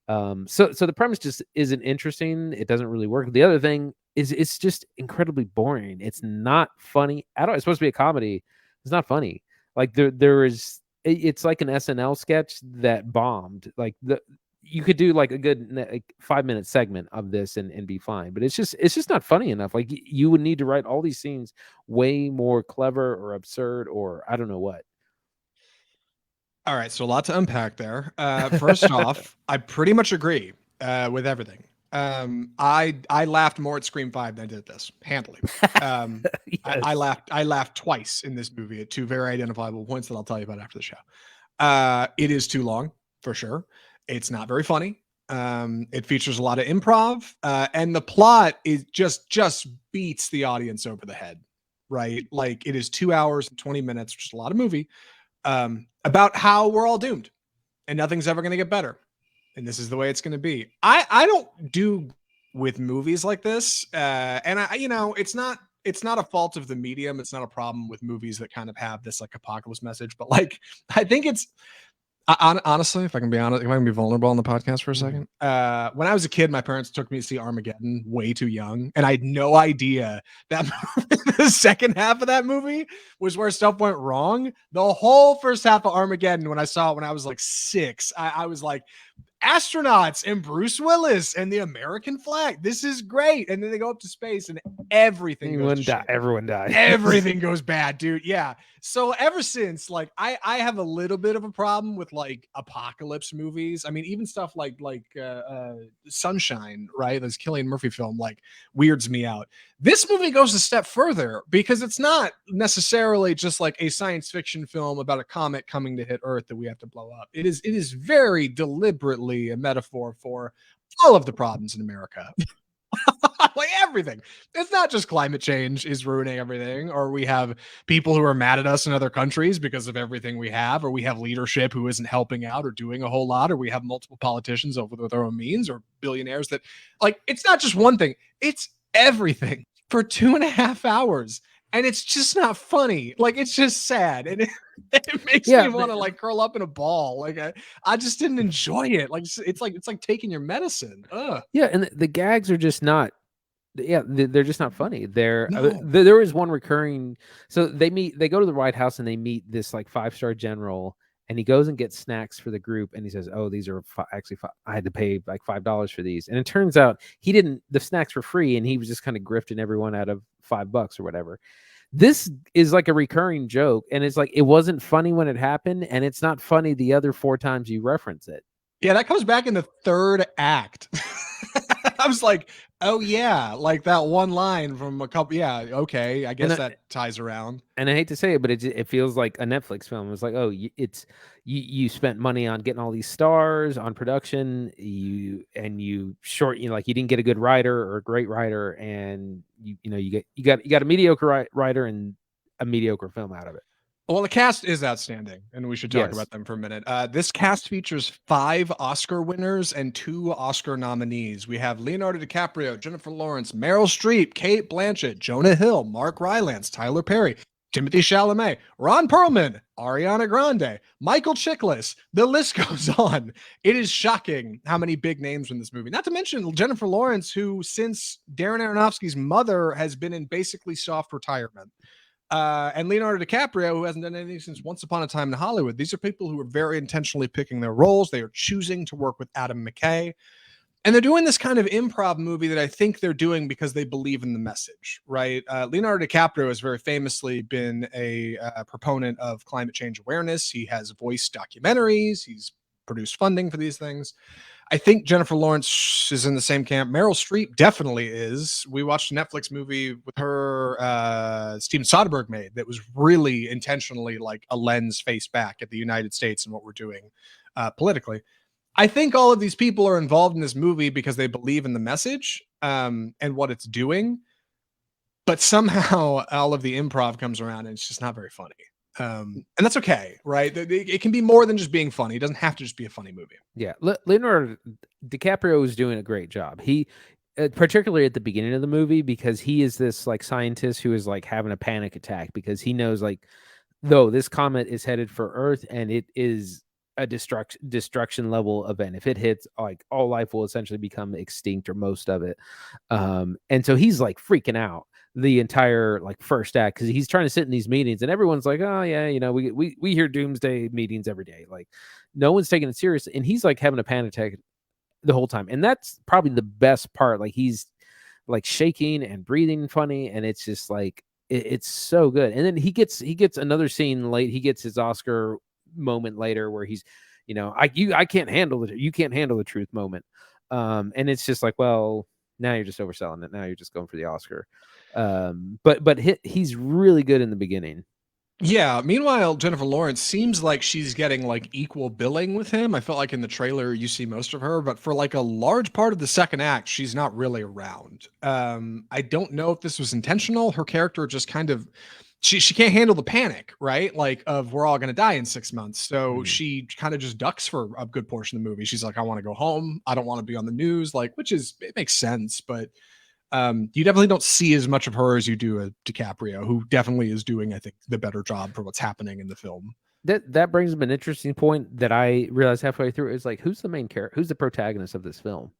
So the premise just isn't interesting. It doesn't really work. The other thing is it's just incredibly boring. It's not funny at all. It's supposed to be a comedy. It's not funny. Like it's like an SNL sketch that bombed. Like you could do like a good 5-minute segment of this and be fine, but it's just not funny enough. Like you would need to write all these scenes way more clever or absurd or I don't know what. All right, so a lot to unpack there. First off, I pretty much agree with everything. I laughed more at Scream 5 than I did this, handily. Yes. I laughed twice in this movie at two very identifiable points that I'll tell you about after the show. It is too long, for sure. It's not very funny. It features a lot of improv, and the plot is just beats the audience over the head, right? Like it is 2 hours and 20 minutes, which is a lot of movie. About how we're all doomed and nothing's ever going to get better. And this is the way it's going to be. I don't do with movies like this. And it's not a fault of the medium. It's not a problem with movies that kind of have this like apocalypse message, but like, I think it's honestly, if I can be honest, if I can be vulnerable on the podcast for a second. When I was a kid, my parents took me to see Armageddon way too young. And I had no idea that the second half of that movie was where stuff went wrong. The whole first half of Armageddon, when I saw it when I was like 6, I was like, astronauts and Bruce Willis and the American flag. This is great. And then they go up to space and everything goes to shit. Everyone died. Everything goes bad, dude. Yeah. So ever since, like, I have a little bit of a problem with like apocalypse movies. I mean, even stuff like Sunshine, right? This Cillian Murphy film, like, weirds me out. This movie goes a step further because it's not necessarily just like a science fiction film about a comet coming to hit Earth that we have to blow up. It is very deliberately a metaphor for all of the problems in America. Like everything. It's not just climate change is ruining everything, or we have people who are mad at us in other countries because of everything we have, or we have leadership who isn't helping out or doing a whole lot, or we have multiple politicians over their own means, or billionaires that, like, it's not just one thing, it's everything for 2.5 hours. And it's just not funny. Like, it's just sad. And it makes me want to like curl up in a ball. Like I just didn't enjoy it. Like it's like taking your medicine. Ugh. Yeah, and the gags are just not. Yeah, they're just not funny. There is one recurring. So they go to the White House and they meet this like 5-star general, and he goes and gets snacks for the group, and he says, "Oh, these are I had to pay like $5 for these." And it turns out the snacks were free, and he was just kind of grifting everyone out of $5 or whatever. This is like a recurring joke, and it's like it wasn't funny when it happened, and it's not funny the other 4 times you reference it. Yeah, that comes back in the 3rd act. I was like, oh yeah, like that one line from a couple. Yeah, okay, I guess that ties around. And I hate to say it, but it feels like a Netflix film. It's like, oh, you spent money on getting all these stars on production. You didn't get a good writer or a great writer, and you got a mediocre writer and a mediocre film out of it. Well, the cast is outstanding, and we should talk about them for a minute. This cast features 5 Oscar winners and 2 Oscar nominees. We have Leonardo DiCaprio, Jennifer Lawrence, Meryl Streep, Cate Blanchett, Jonah Hill, Mark Rylance, Tyler Perry, Timothée Chalamet, Ron Perlman, Ariana Grande, Michael Chiklis. The list goes on. It is shocking how many big names in this movie. Not to mention Jennifer Lawrence, who since Darren Aronofsky's Mother has been in basically soft retirement. And Leonardo DiCaprio, who hasn't done anything since Once Upon a Time in Hollywood. These are people who are very intentionally picking their roles. They are choosing to work with Adam McKay. And they're doing this kind of improv movie that I think they're doing because they believe in the message, right? Leonardo DiCaprio has very famously been a proponent of climate change awareness. He has voiced documentaries. He's produced funding for these things. I think Jennifer Lawrence is in the same camp. Meryl Streep definitely is. We watched a Netflix movie with her, Steven Soderbergh made, that was really intentionally like a lens face back at the United States and what we're doing politically. I think all of these people are involved in this movie because they believe in the message and what it's doing. But somehow all of the improv comes around and it's just not very funny. And that's okay, right? It can be more than just being funny. It doesn't have to just be a funny movie. Yeah, Leonardo DiCaprio is doing a great job. He, particularly at the beginning of the movie, because he is this like scientist who is like having a panic attack because he knows like, though this comet is headed for Earth and it is a destruction level event. If it hits, like all life will essentially become extinct or most of it. And so he's like freaking out the entire like first act because he's trying to sit in these meetings and everyone's like, oh yeah, you know, we hear doomsday meetings every day. Like no one's taking it serious, and he's like having a panic attack the whole time. And that's probably the best part. Like he's like shaking and breathing funny, and it's just like it's so good. And then he gets another scene late. He gets his Oscar moment later where he's, you know, I can't handle it. You can't handle the truth moment. And it's just like, well, now you're just overselling it. Now you're just going for the Oscar. But he's really good in the beginning. Yeah. Meanwhile, Jennifer Lawrence seems like she's getting like equal billing with him. I felt like in the trailer you see most of her, but for like a large part of the second act, she's not really around. I don't know if this was intentional. Her character just kind of she can't handle the panic, right? Like of we're all gonna die in 6 months. So she kind of just ducks for a good portion of the movie. She's like, I want to go home. I don't want to be on the news, like, which is it makes sense, but you definitely don't see as much of her as you do a DiCaprio, who definitely is doing, I think, the better job for what's happening in the film. That brings up an interesting point that I realized halfway through is like, who's the main character? Who's the protagonist of this film?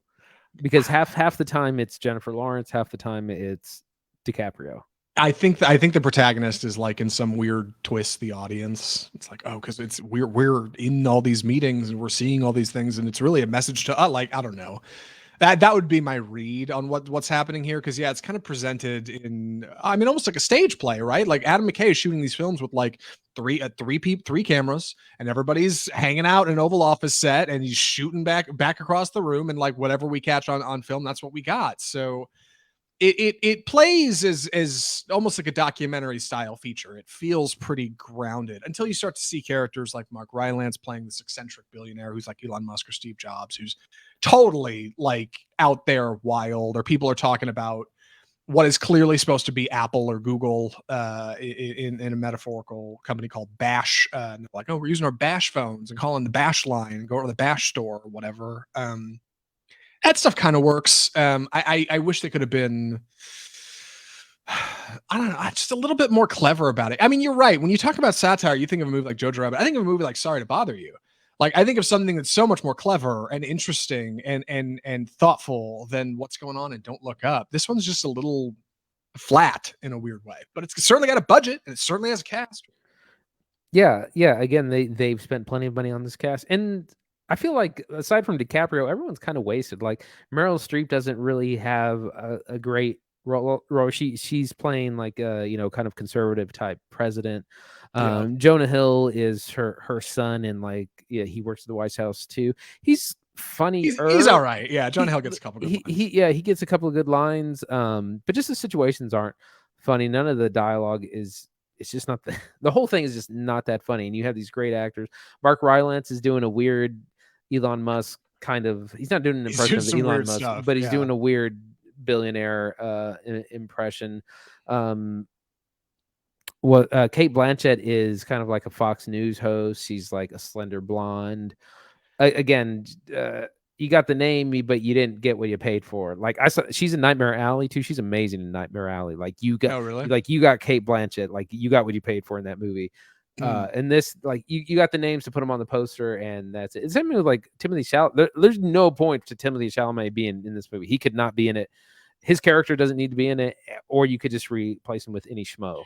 Because half the time it's Jennifer Lawrence, half the time it's DiCaprio. I think the protagonist is like in some weird twist the audience. It's like, oh, because it's we're in all these meetings and we're seeing all these things, and it's really a message to like, I don't know. That would be my read on what's happening here, because yeah, it's kind of presented in, I mean, almost like a stage play, right? Like Adam McKay is shooting these films with like three cameras, and everybody's hanging out in an Oval Office set, and he's shooting back across the room, and like whatever we catch on film, that's what we got. So it plays as almost like a documentary style feature. It feels pretty grounded until you start to see characters like Mark Rylance playing this eccentric billionaire who's like Elon Musk or Steve Jobs, who's totally like out there wild, or people are talking about what is clearly supposed to be Apple or Google in a metaphorical company called Bash. And they're like, oh, we're using our Bash phones and calling the Bash line and go to the Bash store or whatever. That stuff kind of works. I wish they could have been, I don't know, just a little bit more clever about it. I mean, you're right. When you talk about satire, you think of a movie like Jojo Rabbit. I think of a movie like Sorry to Bother You. Like, I think of something that's so much more clever and interesting and thoughtful than what's going on in Don't Look Up. This one's just a little flat in a weird way, but it's certainly got a budget and it certainly has a cast. Yeah. Again, they've spent plenty of money on this cast, and I feel like aside from DiCaprio, everyone's kind of wasted. Like Meryl Streep doesn't really have a great role. She's playing like a, you know, kind of conservative type president. Jonah Hill is her son, and like, yeah, he works at the White House too. He's funny. He's all right. Yeah, Jonah Hill gets a couple good lines. He gets a couple of good lines. But just the situations aren't funny. None of the dialogue is. It's just not the whole thing is just not that funny. And you have these great actors. Mark Rylance is doing a weird Elon Musk kind of. He's not doing an impression of Elon Musk, stuff, but he's doing a weird billionaire impression. Kate Blanchett is kind of like a Fox News host. She's like a slender blonde. Again, you got the name, but you didn't get what you paid for. Like I saw, she's in Nightmare Alley too. She's amazing in Nightmare Alley. Like you got, like you got Kate Blanchett. Like you got what you paid for in that movie. And this, like you got the names to put them on the poster, and that's it. It's same with like Timothy Chalamet. There's no point to Timothy Chalamet being in this movie. He could not be in it. His character doesn't need to be in it, or you could just replace him with any schmo.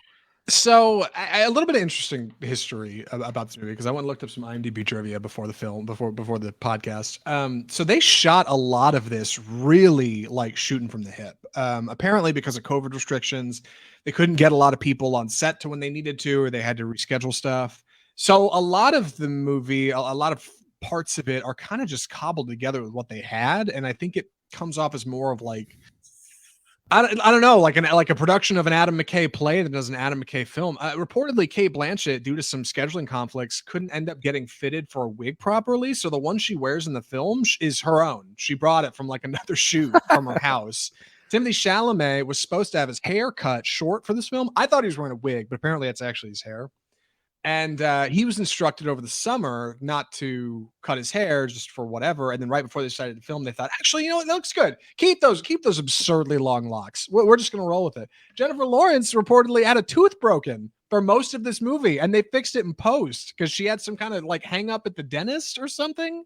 So a little bit of interesting history about this movie because I went and looked up some IMDb trivia before the film, before the podcast. So they shot a lot of this really like shooting from the hip. Apparently because of COVID restrictions, they couldn't get a lot of people on set to when they needed to, or they had to reschedule stuff. So a lot of the movie, a lot of parts of it are kind of just cobbled together with what they had, and I think it comes off as more of like I don't know, like a production of an Adam McKay play that does an Adam McKay film. Reportedly, Kate Blanchett, due to some scheduling conflicts, couldn't end up getting fitted for a wig properly. So the one she wears in the film is her own. She brought it from like another shoot from her house. Timothy Chalamet was supposed to have his hair cut short for this film. I thought he was wearing a wig, but apparently that's actually his hair. And he was instructed over the summer not to cut his hair just for whatever. And then right before they started the film, they thought, actually, you know what, that looks good. Keep those absurdly long locks. We're just going to roll with it. Jennifer Lawrence reportedly had a tooth broken for most of this movie, and they fixed it in post because she had some kind of like hang up at the dentist or something.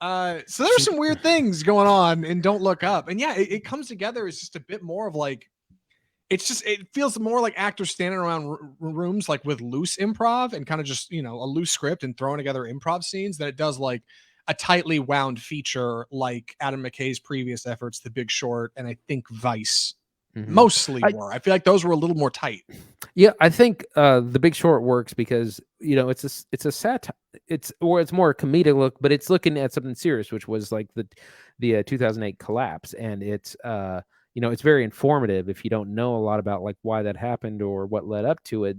So there's some weird things going on in Don't Look Up. And yeah, it comes together as just a bit more of like, it feels more like actors standing around rooms like with loose improv and kind of just, you know, a loose script and throwing together improv scenes than it does like a tightly wound feature like Adam McKay's previous efforts, The Big Short, and I think Vice mostly were. I feel like those were a little more tight. Yeah, I think The Big Short works because, you know, it's a satire, it's more a comedic look, but it's looking at something serious, which was like the 2008 collapse, and it's you know, it's very informative if you don't know a lot about like why that happened or what led up to it.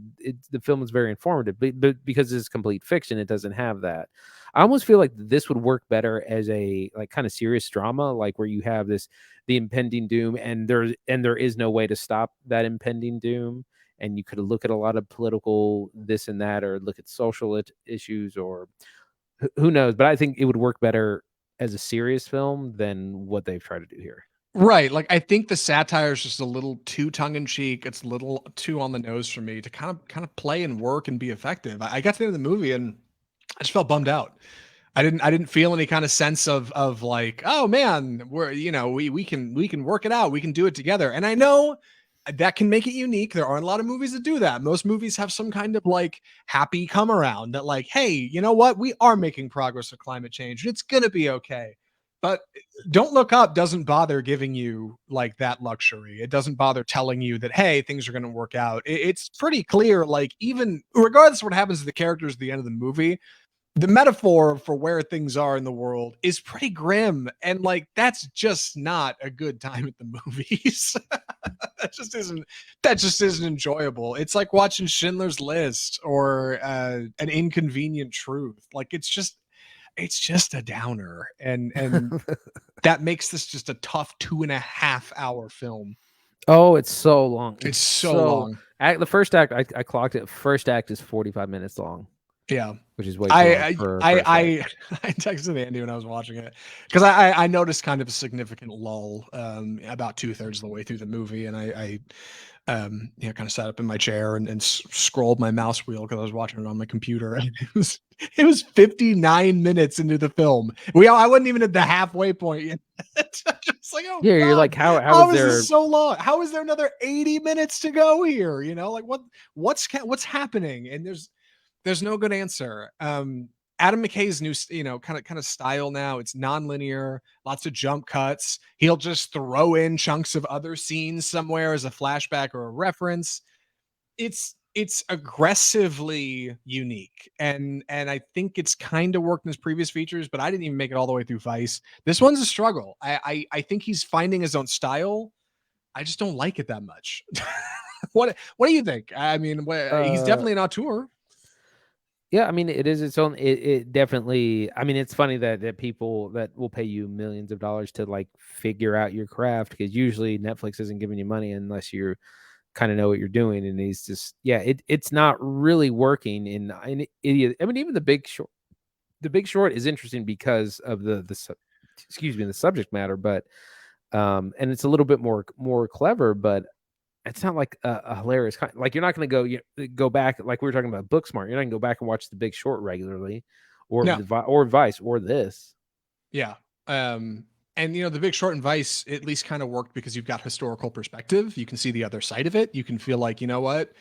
The film is very informative, but because it's complete fiction, it doesn't have that. I almost feel like this would work better as a like kind of serious drama, like where you have the impending doom, and there is no way to stop that impending doom, and you could look at a lot of political this and that, or look at social issues, or who knows. But I think it would work better as a serious film than what they've tried to do here. Right. Like I think the satire is just a little too tongue in cheek. It's a little too on the nose for me to kind of play and work and be effective. I got to the end of the movie and I just felt bummed out. I didn't feel any kind of sense of like, oh man, we're, you know, we can work it out. We can do it together. And I know that can make it unique. There aren't a lot of movies that do that. Most movies have some kind of like happy come around that like, hey, you know what? We are making progress with climate change. It's going to be okay. But Don't Look Up doesn't bother giving you like that luxury. It doesn't bother telling you that, hey, things are going to work out. It's pretty clear, like, even regardless of what happens to the characters at the end of the movie, the metaphor for where things are in the world is pretty grim. And like, that's just not a good time at the movies. That just isn't enjoyable. It's like watching Schindler's List or An Inconvenient Truth. Like, it's just a downer, and that makes this just a tough 2.5 hour film. Oh, it's so long. It's so long. The first act, I clocked it. First act is 45 minutes long. Yeah, which is way too long for I texted Andy when I was watching it because I noticed kind of a significant lull about 2/3 of the way through the movie, and I you know, kind of sat up in my chair and scrolled my mouse wheel because I was watching it on my computer, and it was 59 minutes into the film. I wasn't even at the halfway point yet. Just like, oh yeah, God, you're like, how is there this so long? How is there another 80 minutes to go here? You know, like what's happening? And there's no good answer. Adam McKay's new, you know, kind of style now. It's non-linear, lots of jump cuts. He'll just throw in chunks of other scenes somewhere as a flashback or a reference. It's aggressively unique, and I think it's kind of worked in his previous features, but I didn't even make it all the way through Vice. This one's a struggle. I think he's finding his own style. I just don't like it that much. What do you think? I mean, he's definitely an auteur. Yeah, I mean, it is its own. It definitely. I mean, it's funny that people that will pay you millions of dollars to like figure out your craft, because usually Netflix isn't giving you money unless you kind of know what you're doing. And he's just, yeah, it's not really working in idiot. I mean, even The Big Short. The Big Short is interesting because of excuse me, the subject matter, but and it's a little bit more clever, but it's not like a hilarious kind. Like, you're not going to go back, like we were talking about Booksmart. You're not going to go back and watch The Big Short regularly, or No. or Vice, or this. Yeah. And you know, The Big Short and Vice at least kind of worked because you've got historical perspective. You can see the other side of it. You can feel like, you know what?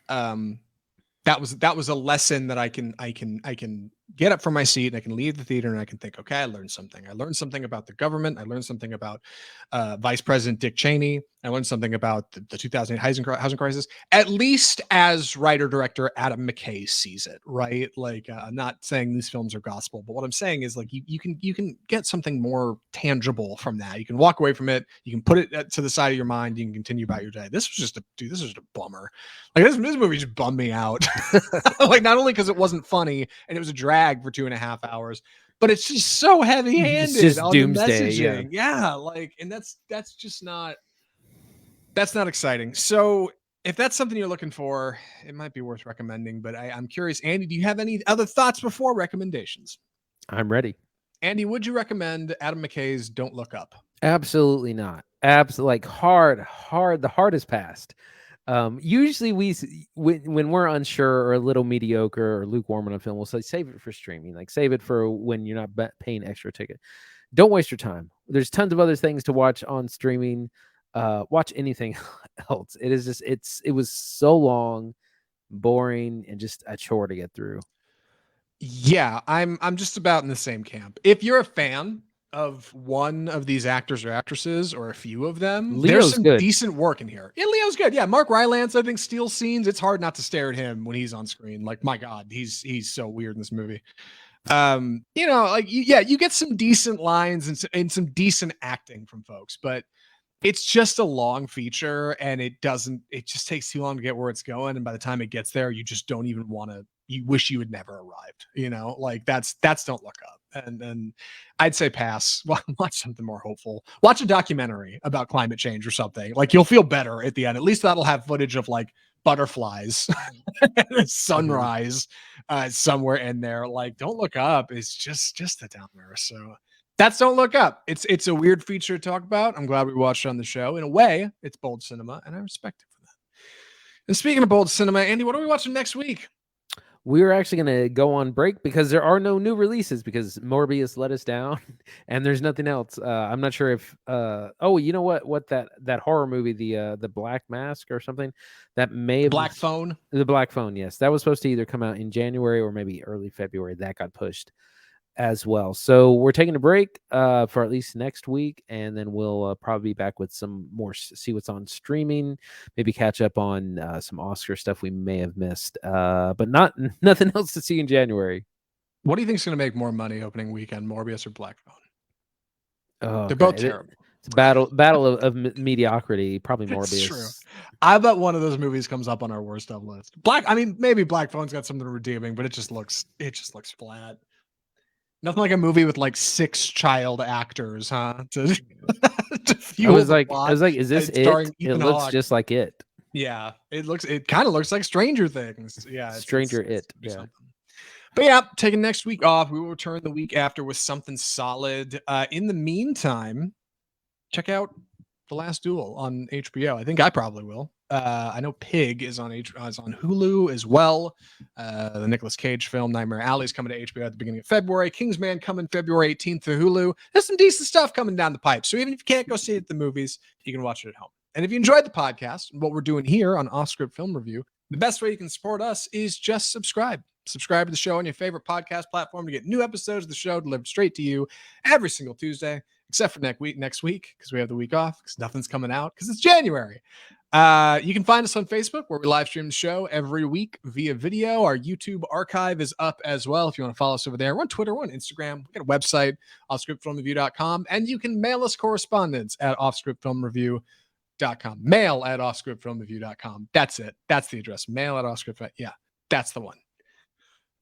That was a lesson that I can get up from my seat and I can leave the theater and I can think, okay, I learned something. I learned something about the government. I learned something about Vice President Dick Cheney. I learned something about the 2008 housing crisis, at least as writer-director Adam McKay sees it, right? Like, I'm not saying these films are gospel, but what I'm saying is like you can get something more tangible from that. You can walk away from it. You can put it to the side of your mind. You can continue about your day. This was just a bummer. Like this movie just bummed me out. Like not only because it wasn't funny and it was a drag for 2.5 hours, but it's just so heavy-handed on doomsday, the messaging. Yeah, like, and that's just not exciting. So if that's something you're looking for, it might be worth recommending. But I'm curious, Andy, do you have any other thoughts before recommendations? I'm ready. Andy, would you recommend Adam McKay's Don't Look Up? Absolutely not. Absolutely, like hard. The hardest passed. Usually when we're unsure or a little mediocre or lukewarm on a film, we'll say save it for streaming, like save it for when you're not paying extra ticket. Don't waste your time. There's tons of other things to watch on streaming. Watch anything else. It was so long, boring, and just a chore to get through. Yeah, I'm just about in the same camp. If you're a fan of one of these actors or actresses or a few of them, there's some decent work in here. Yeah, Leo's good. Yeah, Mark Rylance, I think, steals scenes. It's hard not to stare at him when he's on screen. Like, my God, he's so weird in this movie. You get some decent lines and some decent acting from folks, but it's just a long feature and it just takes too long to get where it's going. And by the time it gets there, you just don't even want to, you wish you had never arrived, like that's Don't Look Up. And I'd say pass. Watch something more hopeful. Watch a documentary about climate change or something. Like you'll feel better at the end. At least that'll have footage of like butterflies and a sunrise somewhere in there. Like Don't Look Up is just a downer. So that's Don't Look Up. It's a weird feature to talk about. I'm glad we watched it on the show. In a way, it's bold cinema, and I respect it for that. And speaking of bold cinema, Andy, what are we watching next week? We're actually going to go on break because there are no new releases because Morbius let us down and there's nothing else. I'm not sure if you know what that horror movie, the Black Mask or something, that may have Black Phone. The Black Phone, yes. That was supposed to either come out in January or maybe early February. That got pushed as well. So we're taking a break for at least next week, and then we'll probably be back with some more, see what's on streaming, maybe catch up on some Oscar stuff we may have missed, but nothing else to see in January. What do you think is going to make more money opening weekend, Morbius or Black Phone? Oh, they're both terrible. It's a battle of mediocrity. Probably Morbius. It's true. I bet one of those movies comes up on our worst of list. Maybe Black Phone's got something redeeming, but it just looks flat. Nothing like a movie with like 6 child actors, huh? To fuel I was like, is this it? It looks just like it. Yeah, it kind of looks like Stranger Things. Yeah, Stranger It. Yeah. Something. But yeah, taking next week off. We will return the week after with something solid. In the meantime, check out The Last Duel on HBO. I think I probably will. I know Pig is on Hulu as well. The Nicolas Cage film Nightmare Alley is coming to HBO at the beginning of February. Kingsman coming February 18th to Hulu. There's some decent stuff coming down the pipe. So even if you can't go see it at the movies, you can watch it at home. And if you enjoyed the podcast and what we're doing here on Off Script Film Review, the best way you can support us is just subscribe. Subscribe to the show on your favorite podcast platform to get new episodes of the show delivered straight to you every single Tuesday, except for next week, because we have the week off, because nothing's coming out, because it's January. You can find us on Facebook, where we live stream the show every week via video. Our YouTube archive is up as well if you want to follow us over there. We're on Twitter, we're on Instagram. We got a website, offscriptfilmreview.com, and you can mail us correspondence at offscriptfilmreview.com. Mail at offscriptfilmreview.com. That's it. That's the address. Mail at offscript. Yeah, that's the one.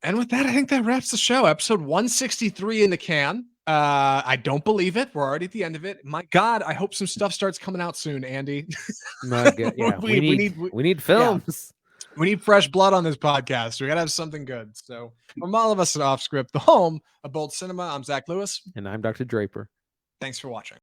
And with that, I think that wraps the show. Episode 163 in the can. I don't believe it. We're already at the end of it. My God, I hope some stuff starts coming out soon, Andy. My God, yeah, we need films. Yeah. We need fresh blood on this podcast. We got to have something good. So from all of us at Off Script, the home of bold cinema, I'm Zach Lewis. And I'm Dr. Draper. Thanks for watching.